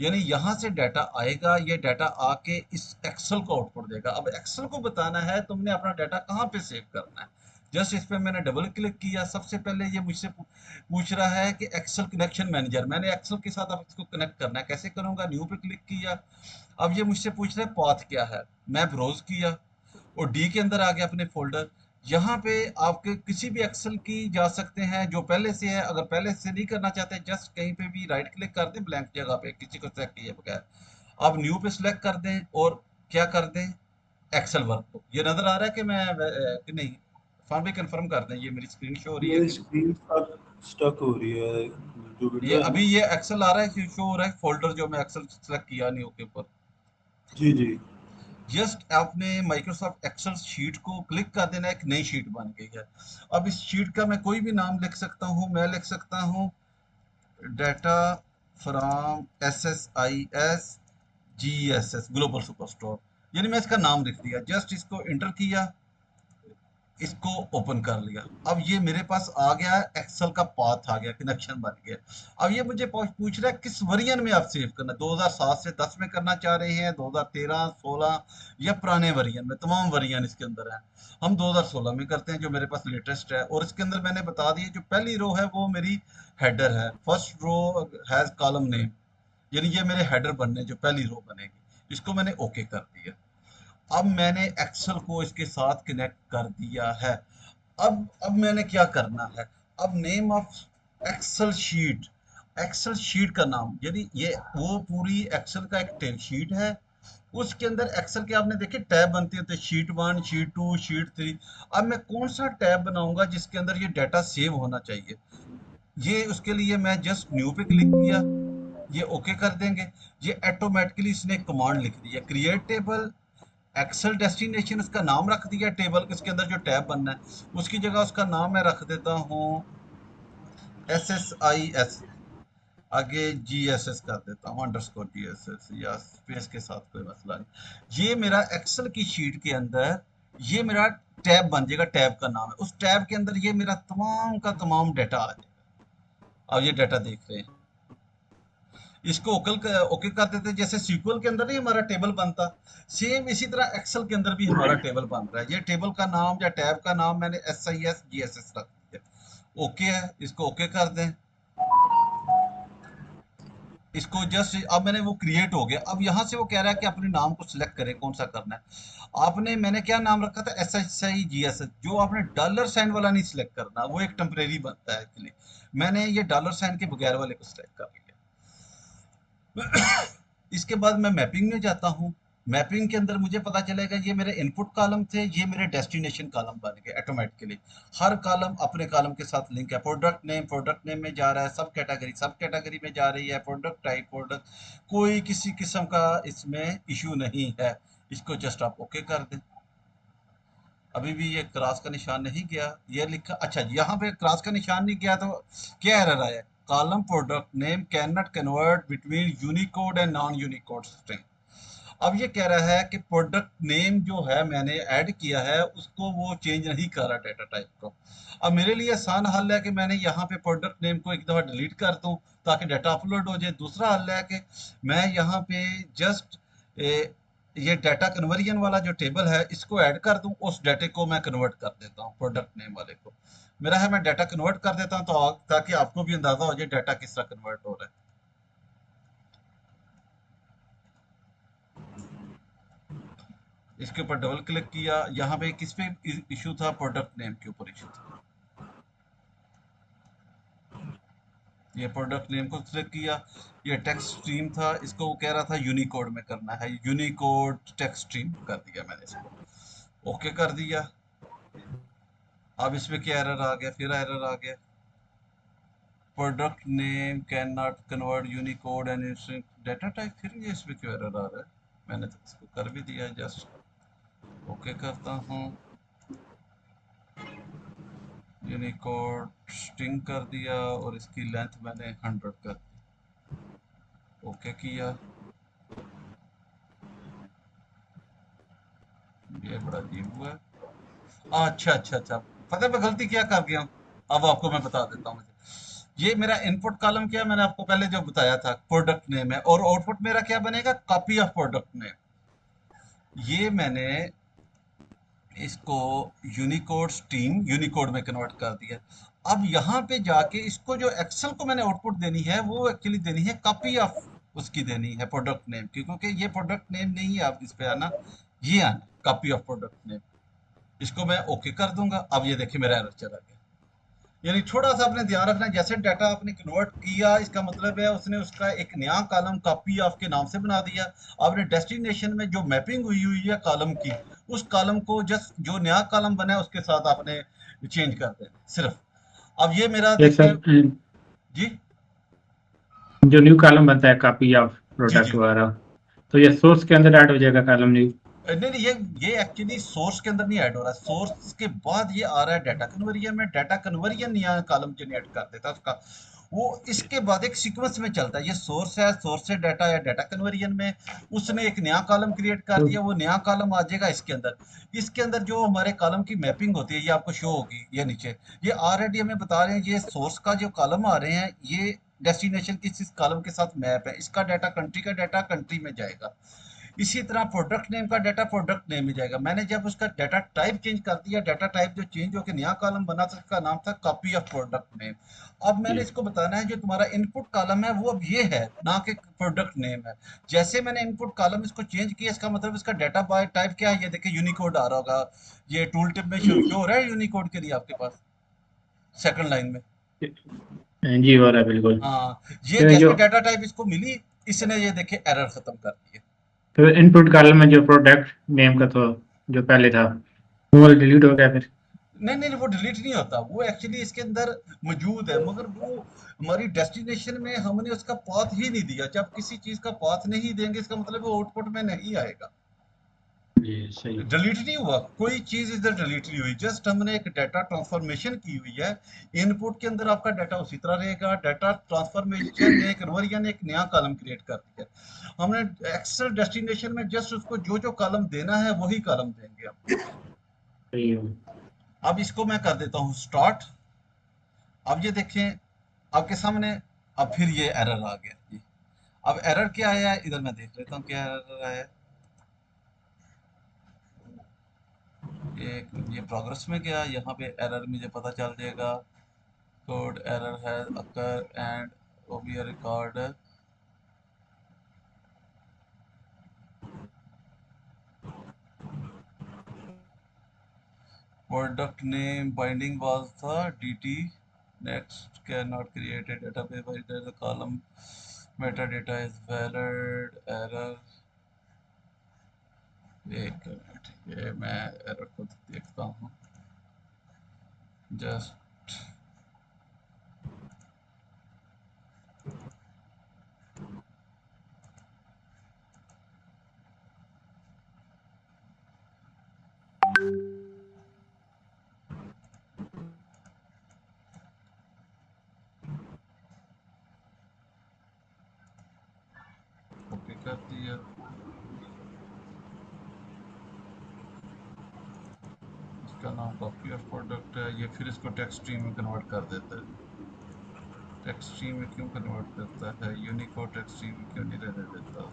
यानी यहाँ से डाटा आएगा, ये डाटा आके इस एक्सेल को आउटपुट देगा। अब एक्सेल को बताना है तुमने अपना डाटा कहाँ पे सेव करना है। जस्ट इस पे मैंने डबल क्लिक किया, सबसे पहले ये मुझसे पूछ रहा है कि एक्सेल कनेक्शन मैनेजर, मैंने एक्सेल के साथ अब इसको कनेक्ट करना है, कैसे करूंगा, न्यू पे क्लिक किया। अब ये मुझसे पूछ रहा है पाथ क्या है, मैं ब्राउज किया और डी के अंदर आ गया अपने फोल्डर। यहाँ पे आपके किसी भी एक्सेल की जा सकते हैं जो पहले से है, अगर पहले से नहीं करना चाहते जस्ट कहीं पे भी राइट क्लिक कर दें ब्लैंक जगह पे, किसी को सेलेक्ट किए बगैर आप न्यू पे सिलेक्ट कर दें और क्या कर दें, एक्सेल वर्क को। ये नजर आ रहा है कि मैं कि नहीं, फॉर्म भी कंफर्म कर दें, ये मेरी स्क्रीन शो हो रही है मेरी कि नहीं। स्क्रीन स्टक हो रही है, जो ये विंडो है ना। अभी ये एक्सेल आ रहा है कि शो हो रहा है फोल्डर जो मैं एक्सेल सेलेक्ट किया नहीं के ऊपर। जी जी। जस्ट आपने माइक्रोसॉफ्ट एक्सेल शीट को क्लिक कर देना, एक नई शीट बन गई है। अब इस शीट का मैं कोई भी नाम लिख सकता हूँ, मैं लिख सकता हूँ data from S S I S G S S global super store, यानी मैं इसका नाम लिख दिया, जस्ट इसको इंटर किया। इसको ओपन कर लिया। अब ये मेरे पास आ गया, एक्सेल का पाथ आ गया, कनेक्शन बन गया। अब ये मुझे पूछ रहा है किस वर्जन में आप सेव करना, 2007 से 10 में करना चाह रहे हैं, 2013, 16 या पुराने वर्जन में। तमाम वर्जन इसके अंदर है। हम 2016 में करते हैं जो मेरे पास लेटेस्ट है। और इसके अंदर मैंने बता दिया जो पहली रो है वो मेरी हेडर है। First row has column name, यानी ये मेरे हेडर बनने जो पहली रो बनेगी। इसको मैंने ओके कर दिया। अब मैंने एक्सेल को इसके साथ कनेक्ट कर दिया है। अब मैंने क्या करना है, अब name of Excel sheet, Excel sheet का नाम, यानी ये वो पूरी एक्सेल का एक शीट है। उसके अंदर एक्सेल के आपने देखे टैब बनते हैं, तो शीट 1, शीट 2, शीट 3। अब मैं कौन सा टैब बनाऊंगा जिसके अंदर ये डाटा सेव होना चाहिए, ये उसके लिए मैं जस्ट न्यू पे क्लिक किया, ये ओके कर देंगे। ये ऑटोमेटिकली इसने कमांड लिख दी है, क्रिएट टेबल एक्सेल डेस्टिनेशन, उसका नाम रख दिया टेबल के, इसके अंदर जो टैब बनना है उसकी जगह उसका नाम मैं रख देता हूँ SSIS, आगे GSS कर देता हूँ, अंडरस्कोर GSS, या स्पेस के साथ कोई मसला नहीं। ये मेरा एक्सेल की शीट के अंदर ये मेरा टैब बन जाएगा, टैब का नाम है। उस टैब के अंदर ये मेरा तमाम का तमाम डाटा आ जाएगा। अब ये डाटा देख रहे हैं, इसको ओके कर देते हैं। जैसे सीक्वल के अंदर नहीं हमारा टेबल बनता, सेम इसी तरह एक्सेल के अंदर भी हमारा टेबल बन रहा है। ये टेबल का नाम या टैब का नाम मैंने SIS GSS रख दिया। ओके है, इसको ओके कर दें। इसको जस्ट अब मैंने वो क्रिएट हो गया। अब यहाँ से वो कह रहा है कि अपने नाम को सिलेक्ट करें कौन सा करना है। आपने मैंने क्या नाम रखा था, SSI GSS। जो आपने डॉलर साइन वाला नहीं सिलेक्ट करना, वो एक टेम्परेरी बनता है एक्चुअली। मैंने ये डॉलर साइन के बगैर वाले को सिलेक्ट कर लिया। इसके बाद मैं मैपिंग में जाता हूँ। मैपिंग के अंदर मुझे पता चलेगा ये मेरे इनपुट कॉलम थे, ये मेरे डेस्टिनेशन कॉलम बन गए ऑटोमेटिकली। हर कॉलम अपने कॉलम के साथ लिंक है। प्रोडक्ट नेम में जा रहा है, सब कैटेगरी में जा रही है, प्रोडक्ट टाइप प्रोडक्ट, कोई किसी किस्म का इसमें इशू नहीं है। इसको जस्ट आप ओके कर दें। अभी भी ये क्रॉस का निशान नहीं गया, ये लिखा, अच्छा यहाँ पे क्रॉस का निशान नहीं गया तो क्या एरर आया, column product name can not convert between Unicode and non Unicode string. अब ये कह रहा है कि प्रोडक्ट नेम जो है मैंने ऐड किया है उसको वो चेंज नहीं कर रहा डाटा टाइप को। अब मेरे लिए आसान हल है कि मैंने यहाँ पे प्रोडक्ट नेम को एक दफ़ा डिलीट कर दूँ ताकि डाटा अपलोड हो जाए। दूसरा हल है कि मैं यहाँ पे जस्ट ये डाटा कन्वर्जन वाला जो टेबल है इसको ऐड कर दूं, उस डाटे को मैं कन्वर्ट कर देता हूँ प्रोडक्ट नेम वाले को। मेरा है मैं डाटा कन्वर्ट कर देता हूँ तो ताकि आपको भी अंदाजा हो जाए डाटा किस तरह कन्वर्ट हो रहा है। इसके ऊपर डबल क्लिक किया, यहाँ पे किस पे इशू था, प्रोडक्ट नेम के ऊपर इशू था। ये प्रोडक्ट नेम को सिलेक्ट किया। ये टेक्स्ट स्ट्रीम था, इसको वो कह रहा था यूनिकोड में करना है, यूनिकोड टेक्स्ट स्ट्रीम कर दिया मैंने, इसको ओके कर दिया। अब इसमें क्या एरर आ गया, फिर एरर आ गया, product name can not convert Unicode and data type. फिर ये इसमें क्यों एरर आ रहा है, मैंने तो इसको कर भी दिया, जस्ट ओके करता हूँ। यूनिकोड स्ट्रिंग कर दिया और इसकी लेंथ मैंने 100 कर दी, ओके किया। ये बड़ा अजीब हुआ है। अच्छा, पता है मैं गलती क्या कर गया हूँ, अब आपको मैं बता देता हूँ। ये मेरा इनपुट कॉलम क्या, मैंने आपको पहले जो बताया था प्रोडक्ट नेम है, और आउटपुट मेरा क्या बनेगा, कॉपी ऑफ प्रोडक्ट नेम। ये मैंने इसको यूनिकोड स्ट्रीम यूनिकोड में कन्वर्ट कर दिया। अब यहाँ पे जाके इसको जो एक्सेल को मैंने आउटपुट देनी है वो एक्चुअली देनी है कॉपी ऑफ उसकी देनी है प्रोडक्ट नेम की, क्योंकि ये प्रोडक्ट नेम नहीं है। आप इस पे आना, ये आना कॉपी ऑफ प्रोडक्ट नेम। इसको मैं ओके कर दूंगा। अब ये देखिए मेरा एरर चला गया। यानी थोड़ा सा आपने ध्यान रखना, जैसे डाटा आपने कन्वर्ट किया इसका मतलब है उसने उसका एक नया कॉलम कॉपी ऑफ के नाम से बना दिया। आपने डेस्टिनेशन में जो मैपिंग हुई हुई है कॉलम की, उस कॉलम को जस्ट जो नया कॉलम बना है उसके साथ आपने चेंज कर देना सिर्फ। अब ये मेरा Yes, sir. जी जो न्यू कॉलम बनता है कॉपी ऑफ जी प्रोडक्ट जी वगैरह, तो ये सोर्स के अंदर ऐड हो जाएगा कॉलम न्यू। नहीं, ये एक्चुअली सोर्स के अंदर नहीं ऐड हो रहा है। सोर्स के बाद ये आ रहा है डाटा कन्वर्जन में। डाटा कन्वर्जन यहाँ कॉलम जनरेट कर देता है उसका। वो इसके बाद एक सीक्वेंस में चलता है। ये सोर्स है, सोर्स से डाटा या डाटा कन्वर्जन में उसने एक नया कॉलम क्रिएट कर दिया, वो नया कॉलम आ जाएगा इसके अंदर। इसके अंदर जो हमारे कॉलम की मैपिंग होती है ये आपको शो होगी, ये नीचे ये ऑलरेडी हमें बता रहे हैं, ये सोर्स का जो कॉलम आ रहे हैं ये डेस्टिनेशन किस इस कॉलम के साथ मैप है, इसका डाटा कंट्री का डाटा कंट्री में जाएगा। इसी तरह प्रोडक्ट नेम का डाटा प्रोडक्ट नेम में जाएगा। मैंने जब उसका डाटा टाइप चेंज कर दिया, डाटा टाइप जो चेंज होकर नया कॉलम बना था उसका नाम था कॉपी ऑफ प्रोडक्ट नेम। अब मैंने इसको बताना है जो तुम्हारा इनपुट कॉलम है वो अब ये है, ना कि प्रोडक्ट नेम है। जैसे मैंने इनपुट कॉलम इसको चेंज किया, इसका मतलब इसका डाटा बाय टाइप क्या है, ये देखिए यूनिकोड आ रहा होगा, ये टूल टिप में शो हो रहा है यूनिकोड के लिए आपके पास सेकंड लाइन में। जी हो रहा है बिल्कुल। हाँ, ये तो जैसे जो डाटा टाइप इसको मिली, इसने ये देखिए एरर खत्म कर दी है। तो इनपुट कॉलम में जो प्रोडक्ट नेम का तो जो पहले था वो डिलीट हो गया फिर। नहीं नहीं, वो डिलीट नहीं होता, वो एक्चुअली इसके अंदर मौजूद है, मगर वो हमारी डेस्टिनेशन में हमने उसका पाथ ही नहीं दिया। जब किसी चीज का पाथ नहीं देंगे इसका मतलब वो आउटपुट में नहीं आएगा। जी सही। डिलीट नहीं हुआ, कोई चीज इधर डिलीट नहीं हुई, जस्ट हमने एक डाटा ट्रांसफॉर्मेशन की हुई है। इनपुट के अंदर आपका डाटा उसी तरह रहेगा, डाटा ट्रांसफॉर्मेशन में कन्वर्जन ने एक नया कॉलम क्रिएट कर दिया। हमने एक्सेल डेस्टिनेशन में जस्ट उसको जो जो कॉलम देना है वही कॉलम देंगे हम। सही हो। अब इसको मैं कर देता हूँ स्टार्ट। अब ये देखें आपके सामने, अब फिर ये एरर आ गया जी। अब एरर क्या आया है इधर मैं देख लेता हूँ क्या एरर आया है। ये प्रोग्रेस में गया, यहाँ पे एरर मुझे पता चल जाएगा। कोड एरर है अकर एंड वो भी record product name binding was था dt next cannot create a database by the column metadata is valid error। एक मिनट, ये मैं एरर को देखता हूँ जस्ट। कॉपी कर दिया, इसका नाम कॉपी ऑफ प्रोडक्ट है, ये फिर इसको टेक्स्ट स्ट्रीम में कन्वर्ट कर देता है। टेक्स्ट स्ट्रीम में क्यों कन्वर्ट करता है, यूनिकोड टेक्स्ट स्ट्रीम में क्यों नहीं रहने देता।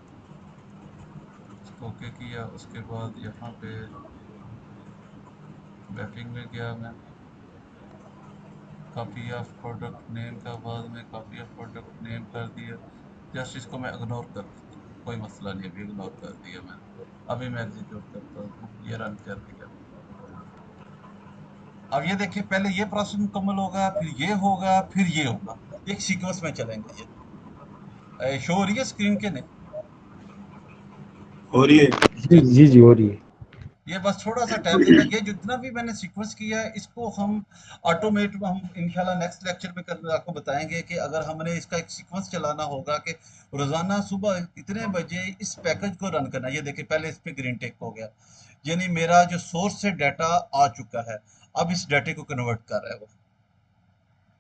इसको ओके किया, उसके बाद यहाँ पे मैपिंग में गया मैं, कॉपी ऑफ प्रोडक्ट नेम का बाद में कॉपी ऑफ प्रोडक्ट नेम कर दिया। जस्ट इसको मैं इग्नोर कर देता हूँ, कोई मसला नहीं, अभी इग्नोर कर दिया मैंने। अभी मैं एग्जीक्यूट करता हूँ, ये रन कर दिया। अब ये देखिए पहले ये प्रोसेस मुकम्मल होगा, फिर ये होगा, फिर ये होगा, एक सीक्वेंस में चलेंगे। ये शो हो रही है स्क्रीन के नहीं? हो रही है। जी जी हो रही है। ये बस थोड़ा सा टाइम देगा। ये जितना भी मैंने सीक्वेंस किया है इसको हम ऑटोमेट हम इंशाल्लाह नेक्स्ट लेक्चर में कर आपको बताएंगे कि अगर हमने इसका एक सीक्वेंस चलाना होगा कि रोजाना सुबह इतने बजे इस पैकेज को रन करना। ये देखिए पहले इस पे ग्रीन टिक हो गया, यानी मेरा जो सोर्स से डाटा आ चुका है, अब इस डाटे को कन्वर्ट कर रहा है वो।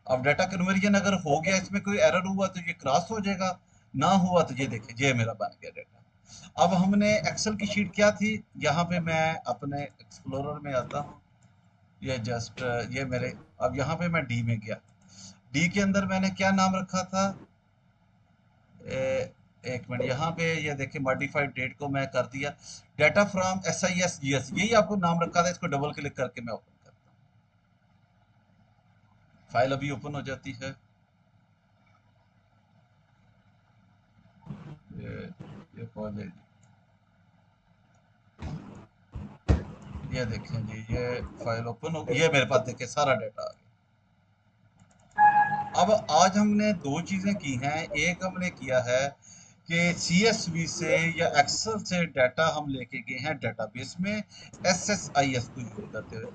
अब डाटा कन्वर्जन अगर हो गया, इसमें कोई एरर हुआ तो ये क्रॉस हो जाएगा, ना हुआ तो ये देखिए ये मेरा बन गया डाटा। अब हमने एक्सेल की शीट क्या थी, यहाँ पे मैं अपने एक्सप्लोरर में आता हूँ, ये जस्ट ये मेरे, अब यहाँ पे मैं डी में गया। डी के अंदर मैंने क्या नाम रखा था, एक मिनट, यहाँ पे ये देखिए मॉडिफाइड डेट को मैं कर दिया डाटा फ्रॉम SISGS, यही आपको नाम रखा था। इसको डबल क्लिक करके मैं ओपन करता हूँ, फाइल अभी ओपन हो जाती है। ये पहुंच जाएगी, ये देखें जी, ये फाइल ओपन हो गई, ये मेरे पास देखिए सारा डाटा आ गया। अब आज हमने दो चीजें की हैं, एक हमने किया है कि CSV से या एक्सेल से डाटा हम लेके गए हैं डेटाबेस में SSIS को यूज करते हुए।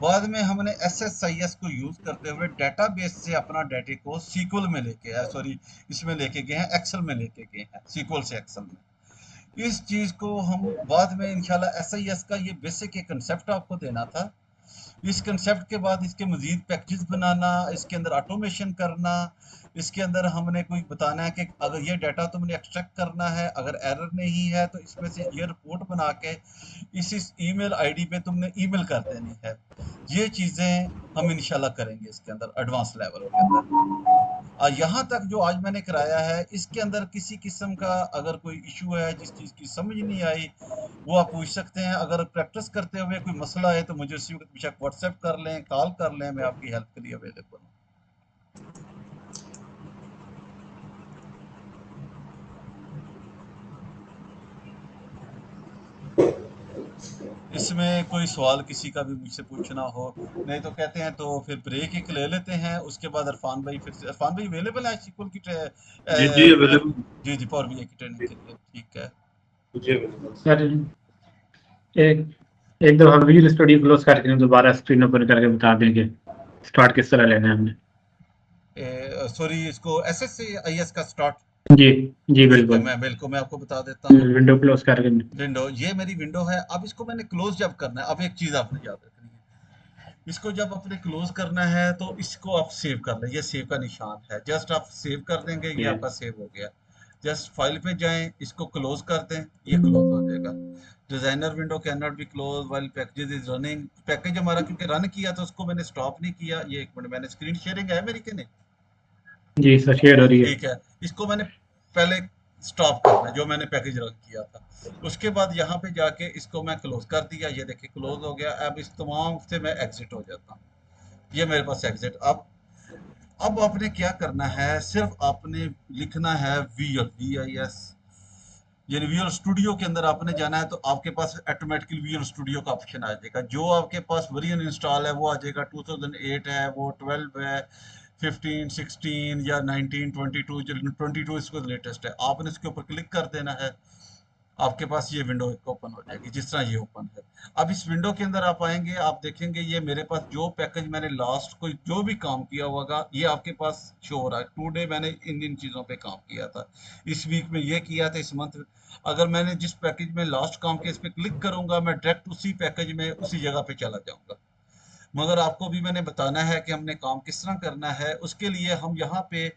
बाद में हमने SSIS को यूज करते हुए डेटाबेस से अपना डाटा को SQL में लेके सॉरी इसमें लेके गए हैं, एक्सेल में लेके गए हैं, SQL से एक्सेल में। इस चीज को हम बाद में इंशाल्लाह SIS का ये बेसिक एक कंसेप्ट आपको देना था, इस कंसेप्ट के बाद इसके मजीद पैकेजेस बनाना, इसके अंदर ऑटोमेशन करना, इसके अंदर हमने कोई बताना है कि अगर ये डाटा तुमने एक्सट्रैक्ट करना है, अगर एरर नहीं है तो इसमें से ये रिपोर्ट बना के इस ईमेल आईडी पे तुमने ईमेल कर देनी है। ये चीजें हम इंशाल्लाह करेंगे इसके अंदर एडवांस लेवल के अंदर। यहाँ तक जो आज मैंने कराया है, इसके अंदर किसी किस्म का अगर कोई इशू है, जिस चीज की समझ नहीं आई, वो आप पूछ सकते हैं। अगर प्रैक्टिस करते हुए कोई मसला है तो मुझे उसी वक्त बेशक व्हाट्सएप कर लें, कॉल कर लें, मैं आपकी हेल्प के लिए अवेलेबल हूँ। इसमें कोई सवाल किसी का भी मुझसे पूछना हो, नहीं तो कहते हैं तो फिर ब्रेक एक ले लेते हैं, उसके बाद इरफान भाई फिर से। इरफान भाई अवेलेबल है SQL की जी जी अवेलेबल जी जी पावर BI की ट्रेनिंग के लिए? ठीक है। जी अवेलेबल सर एक एक दफा विजुअल स्टूडियो क्लोज करके दोबारा स्क्रीन ओपन करके बता देंगे स्टार्ट किस तरह लेना है हमने। सॉरी, इसको SSIS का स्टार्ट? जी जी ठीक है, बिल्कुल मैं आपको बता देता हूँ। विंडो क्लोज करके। विंडो, ये मेरी विंडो है। अब इसको मैंने क्लोज जब करना है, अब एक चीज आपने याद रखनी है, इसको जब आपने क्लोज करना है तो इसको आप सेव कर लें। ये सेव का निशान है, जस्ट आप सेव कर देंगे, ये आपका सेव हो गया। जस्ट फाइल पे जाएं, इसको क्लोज कर दें, ये क्लोज हो जाएगा। Designer window can not be close while package is running. Package हमारा क्योंकि रन किया तो उसको मैंने स्टॉप नहीं किया। ये एक मिनट, मैंने स्क्रीन शेयरिंग है मेरी कि नहीं? जी सर शेयर हो रही है। ठीक है, इसको मैंने पहले स्टॉप करना है, जो मैंने पैकेज रन किया था। उसके बाद यहाँ पे जाके इसको मैं क्लोज कर दिया, ये देखिए क्लोज हो गया। अब इस तमाम से मैं एग्जिट हो जाता हूँ, ये मेरे पास एग्जिट। अब आपने क्या करना है, सिर्फ आपने लिखना है VIS, यानी विजुअल स्टूडियो के अंदर आपने जाना है। तो आपके पास ऑटोमेटिकली विजुअल स्टूडियो का ऑप्शन आ जाएगा। जो आपके पास वर्जन इंस्टॉल है वो आ जाएगा, 2008 है, वो 12 है, 15, 16 या 19, 22, 22 इसको लेटेस्ट है। आपने इसके ऊपर क्लिक कर देना है, आपके पास ये विंडो ओपन हो जाएगी जिस तरह ये ओपन है। अब इस विंडो के अंदर आप आएंगे, आप देखेंगे ये मेरे पास जो पैकेज मैंने लास्ट कोई जो भी काम किया होगा ये आपके पास शो हो रहा है। टुडे मैंने इन चीज़ों पे काम किया था, इस वीक में ये किया था, इस मंथ। अगर मैंने जिस पैकेज में लास्ट काम किया इस पर क्लिक करूंगा, मैं डायरेक्ट उसी पैकेज में उसी जगह पे चला जाऊंगा। मगर आपको भी मैंने बताना है कि हमने काम किस तरह करना है। उसके लिए हम यहाँ पे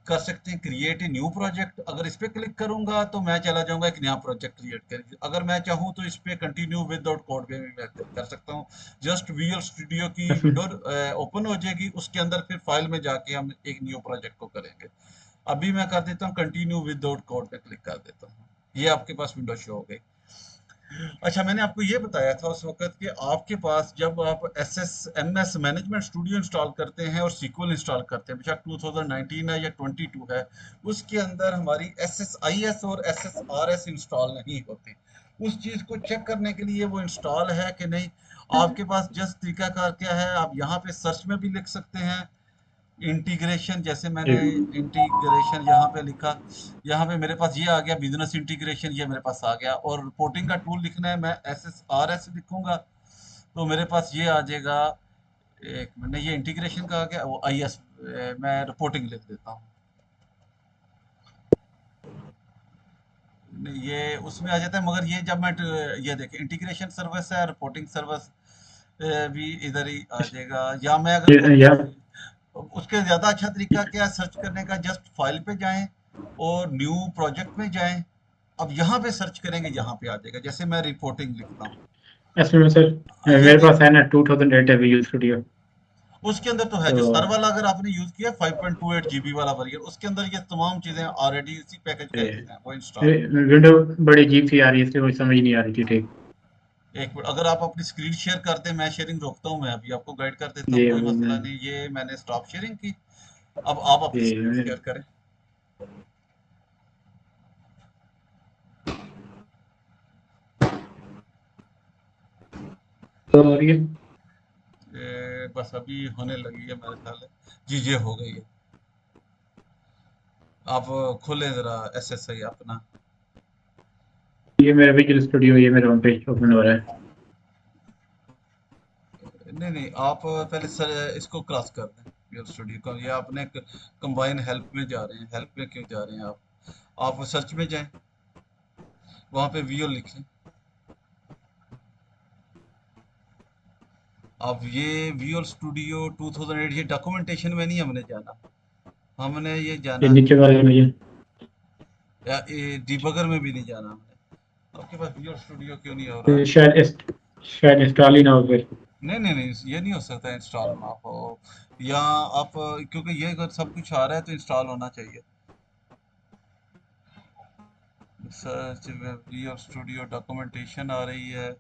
कर सकते हैं क्रिएट ए न्यू प्रोजेक्ट। अगर इस पे क्लिक करूंगा तो मैं चला जाऊंगा एक नया प्रोजेक्ट क्रिएट कर। अगर मैं चाहूँ तो इस पे कंटिन्यू विदाउट कोड पे भी मैं कर सकता हूँ। जस्ट विजुअल स्टूडियो की विंडो ओपन हो जाएगी, उसके अंदर फिर फाइल में जाके हम एक न्यू प्रोजेक्ट को करेंगे। अभी मैं कर देता हूँ कंटिन्यू विदाउट कोड पे क्लिक कर देता हूँ, ये आपके पास विंडो शो हो गई। अच्छा, मैंने आपको ये बताया था उस वक्त कि आपके पास जब आप MS मैनेजमेंट स्टूडियो इंस्टॉल करते हैं और SQL इंस्टॉल करते हैं, बेशक 2019 है या 22 है, उसके अंदर हमारी SSIS और SSRS इंस्टॉल नहीं होती। उस चीज़ को चेक करने के लिए वो इंस्टॉल है कि नहीं, आपके पास जस्ट तरीकाकार क्या है, आप यहाँ पे सर्च में भी लिख सकते हैं इंटीग्रेशन। जैसे मैंने इंटीग्रेशन यहाँ पे लिखा, यहाँ पे मेरे पास ये आ गया बिजनेस इंटीग्रेशन, ये मेरे पास आ गया। और रिपोर्टिंग का टूल लिखना है, मैं SSRS लिखूंगा तो मेरे पास ये आ जाएगा। एक मिनट, ये इंटीग्रेशन का आ गया, वो IS मैं रिपोर्टिंग लिख देता हूँ। नहीं, ये उसमें आ जाता है, मगर ये जब मैं ये देखिए इंटीग्रेशन सर्विस है, रिपोर्टिंग सर्विस भी इधर ही आ जाएगा। या मैं या अगर उसके ज़्यादा अच्छा तरीका क्या है सर्च करने का, जस्ट फाइल पे जाएं और न्यू प्रोजेक्ट में जाएं। अब यहाँ पे सर्च करेंगे, यहाँ पे आ जाएगा। जैसे मैं रिपोर्टिंग लिखता हूँ, इसमें सर ये मेरे देख, पास है ना 2008 है विजुअल स्टूडियो। उसके अंदर तो है जो तो सर वाला अगर आपने यूज किया 5.28 GB वाला वर्जन, उसके अंदर ये तमाम चीजें ऑलरेडी इसी पैकेज का हिस्सा हैं, वो इंस्टॉल है। विंडो बड़ी अजीब सी आ रही है, इसलिए मुझे समझ नहीं आ रही थी ठीक। एक मिनट, अगर आप अपनी स्क्रीन शेयर कर दें, मैं शेयरिंग रोकता हूँ, मैं अभी आपको गाइड कर देता हूँ, जी कोई मसला नहीं। ये मैंने स्टॉप शेयरिंग की, अब आप अपनी स्क्रीन जी शेयर करें। तो और ये बस अभी होने लगी है मेरे ख्याल है। जी ये हो गई है। आप खोलें जरा SSI अपना। मेरा विजुअल स्टूडियो, ये मेरा होम पेज ओपन हो रहा है। नहीं नहीं, आप पहले सर इसको क्रॉस कर दें विजुअल स्टूडियो को। ये आपने कंबाइन हेल्प में जा रहे हैं, हेल्प में क्यों जा रहे हैं आप सर्च में जाएं, वहाँ पे विजुअल लिखें। अब ये विजुअल स्टूडियो 2008 ये डॉक्यूमेंटेशन में नहीं हमने जाना, हमने ये ये जाना नीचे वाले में ये या डिबगर में भी नहीं जाना हमने। आपके पास विजुअल स्टूडियो क्यों नहीं हो रहा? तो शायद इंस्टॉल ही ना हो फिर। नहीं, ये नहीं हो सकता इंस्टॉल ना हो, या आप क्योंकि ये अगर सब कुछ आ रहा है तो इंस्टॉल होना चाहिए। सर्च विजुअल स्टूडियो डॉक्यूमेंटेशन आ रही है,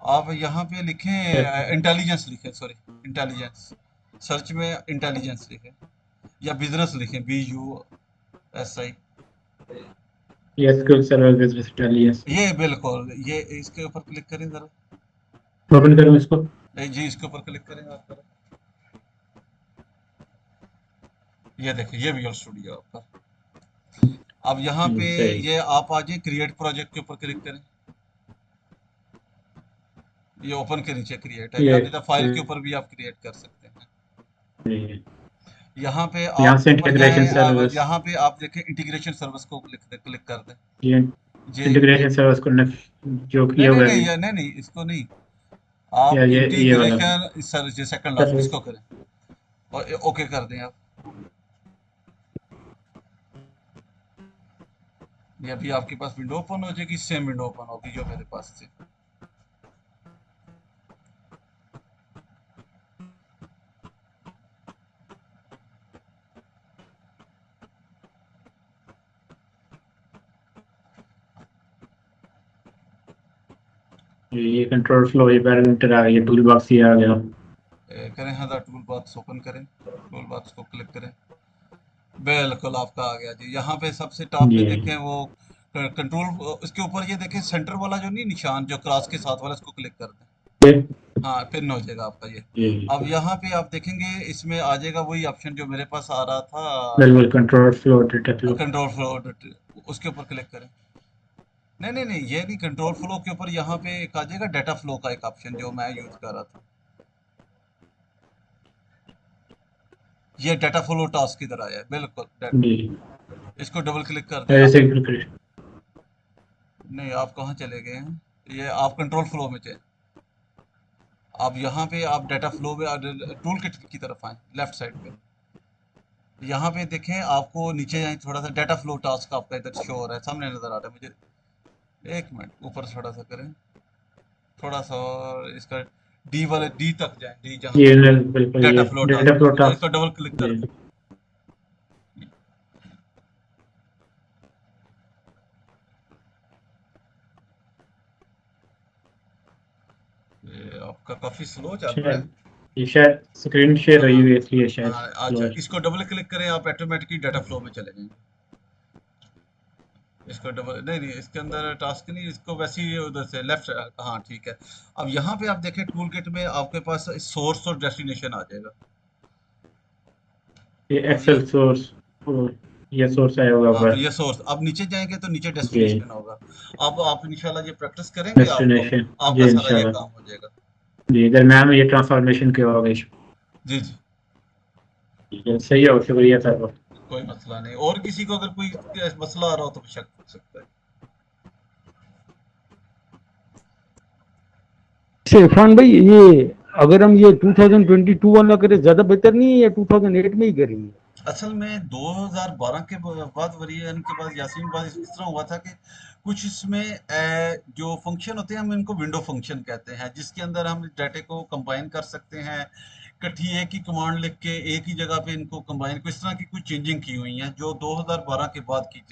आप यहाँ पे लिखें इंटेलिजेंस लिखें, सॉरी इंटेलिजेंस, सर्च में इंटेलिजेंस लिखें या बिजनेस लिखें, BUSI। ये एसक्यूएल सर्वर बिजनेस इंटेलिजेंस। ये बिल्कुल, ये इसके ऊपर क्लिक करें जरा, ओपन करूँ इसको? जी इसके ऊपर क्लिक करें आप जरा, ये देखिए ये विजुअल स्टूडियो आपका। अब यहाँ पे सही। ये आप आ जाए क्रिएट प्रोजेक्ट के ऊपर क्लिक करें, ये ओपन के नीचे क्रिएट है, या नहीं तो फाइल के ऊपर भी आप क्रिएट कर सकते हैं। ये यहाँ पे यहाँ आप से ऊपर इंटीग्रेशन जाएं, सर्विस, यहाँ पे आप देखें इंटीग्रेशन सर्विस को क्लिक कर दें। ये जी इंटीग्रेशन सर्विस को जो नहीं किया नहीं हुआ नहीं है ये नहीं इसको नहीं, या आप ये वाला integration service second last service. इसको करें और ओके कर दें आप। ये अभी आपके पास विंडो ओपन हो जाएगी, सेम विंडो ओपन होगी जो मेरे पास थी। ये कंट्रोल फ्लो, ये पैरामीटर आ गया, ये टूल बॉक्स ये आ गया। करें हाँ टूल बॉक्स ओपन करें, टूल बॉक्स को क्लिक करें, बिल्कुल आपका आ गया जी। यहाँ पे सबसे टॉप पे ये देखें वो कंट्रोल, इसके ऊपर ये देखें सेंटर वाला जो नहीं निशान जो क्रॉस के साथ वाला, इसको क्लिक कर दें, ये हाँ पिन हो जाएगा आपका ये। अब यहाँ पे आप देखेंगे इसमें आ जाएगा वही ऑप्शन जो मेरे पास आ रहा था, बिल्कुल control flow, data flow. Control flow, उसके ऊपर क्लिक करें। नहीं ये नहीं, कंट्रोल फ्लो के ऊपर यहाँ पे एक आ जाएगा डाटा फ्लो का एक ऑप्शन जो मैं यूज कर रहा था, ये डाटा फ्लो टास्क की तरह है बिल्कुल। जी इसको डबल क्लिक कर दें ऐसे आप। नहीं आप कहाँ चले गए हैं, ये आप कंट्रोल फ्लो में चले, आप यहाँ पे आप डाटा फ्लो में टूल किट की तरफ आए लेफ्ट साइड पे, यहाँ पे देखें आपको नीचे जाए थोड़ा सा, डाटा फ्लो टास्क आपका इधर शो हो रहा है, सामने नजर आ रहा है मुझे। एक मिनट ऊपर थोड़ा सा करें, थोड़ा सा और इसका डी वाले डी तक जाए, डी जहाँ ये बिल्कुल डाटा ये फ्लो डेटा फ्लो टास्क, इसको टास्क। डबल क्लिक कर दें। ये आपका काफी स्लो चल रहा है। ये शायद स्क्रीन शेयर हुई हुई है इसलिए शायद हाँ slow अच्छा, है। इसको डबल क्लिक करें आप ऑटोमेटिकली डाटा फ्लो में चले जाएंगे। इसको डबल नहीं इसके अंदर टास्क नहीं, इसको वैसे ही उधर से लेफ्ट, हाँ ठीक है। अब यहाँ पे आप देखें टूल किट में आपके पास सोर्स और डेस्टिनेशन आ जाएगा। ये अब एक्सेल सोर्स, ये सोर्स आया होगा हाँ ऊपर। ये सोर्स, अब नीचे जाएंगे तो नीचे जी डेस्टिनेशन होगा। अब आप इंशाल्लाह ये प्रैक्टिस करेंगे डेस्टिनेशन, आपका जी सारा ये इंशाल्लाह। काम हो जाएगा। जी दरम्यान में ये ट्रांसफॉर्मेशन के हो गए। जी जी सही हो, शुक्रिया सर। कोई मसला नहीं, और किसी को अगर कोई मसला आ रहा हो तो बेशक पूछ सकता है। से इरफान भाई, ये अगर हम ये 2022 वाला करें ज्यादा बेहतर नहीं है या 2008 में ही करेंगे? असल में 2012 के बाद वरीयन के बाद यासीन बाद इस तरह हुआ था कि कुछ इसमें जो फंक्शन होते हैं हम इनको विंडो फंक्शन कहते हैं, जिसके अंदर हम डाटे को कंबाइन कर सकते हैं, इकट्ठी एक ही कमांड लिख के एक ही जगह पे इनको कंबाइन, इस तरह की कुछ चेंजिंग की हुई हैं जो 2012 के बाद की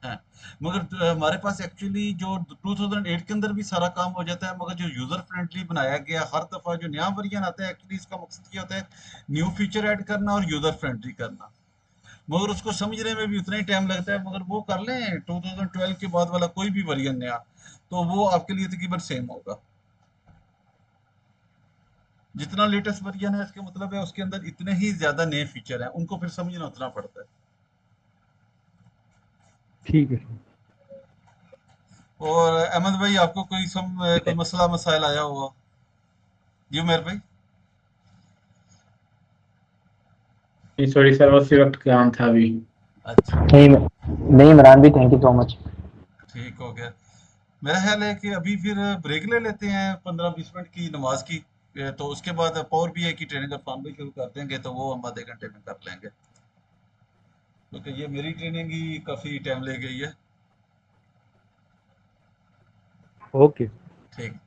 हैं। मगर हमारे पास एक्चुअली जो 2008 के अंदर भी सारा काम हो जाता है, मगर जो यूजर फ्रेंडली बनाया गया, हर दफा जो नया वर्जन आता है एक्चुअली इसका मकसद क्या होता है, न्यू फीचर ऐड करना और यूजर फ्रेंडली करना, मगर उसको समझने में भी उतना ही टाइम लगता है। मगर वो कर लें 2012 के बाद वाला कोई भी वर्जन नया, तो वो आपके लिए तकरीबन सेम होगा। जितना लेटेस्ट वर्जन है इसका मतलब है उसके अंदर इतने ही ज्यादा नए फीचर हैं, उनको फिर समझना उतना पड़ता है। ठीक है। और अहमद भाई आपको कोई मसला मसाइल आया हुआ? जी उमेर भाई। सॉरी सर, उसी वक्त काम था अभी। अच्छा नहीं इमरान भी, थैंक यू सो मच। ठीक हो गया। मेरा ख्याल है कि अभी फिर ब्रेक ले लेते हैं 15-20 मिनट की नमाज की। तो उसके बाद पावर बीआई की ट्रेनिंग इरफान भाई शुरू कर देंगे तो वो हम आधे घंटे में कर लेंगे, क्योंकि ये मेरी ट्रेनिंग ही काफ़ी टाइम ले गई है। ओके। ठीक।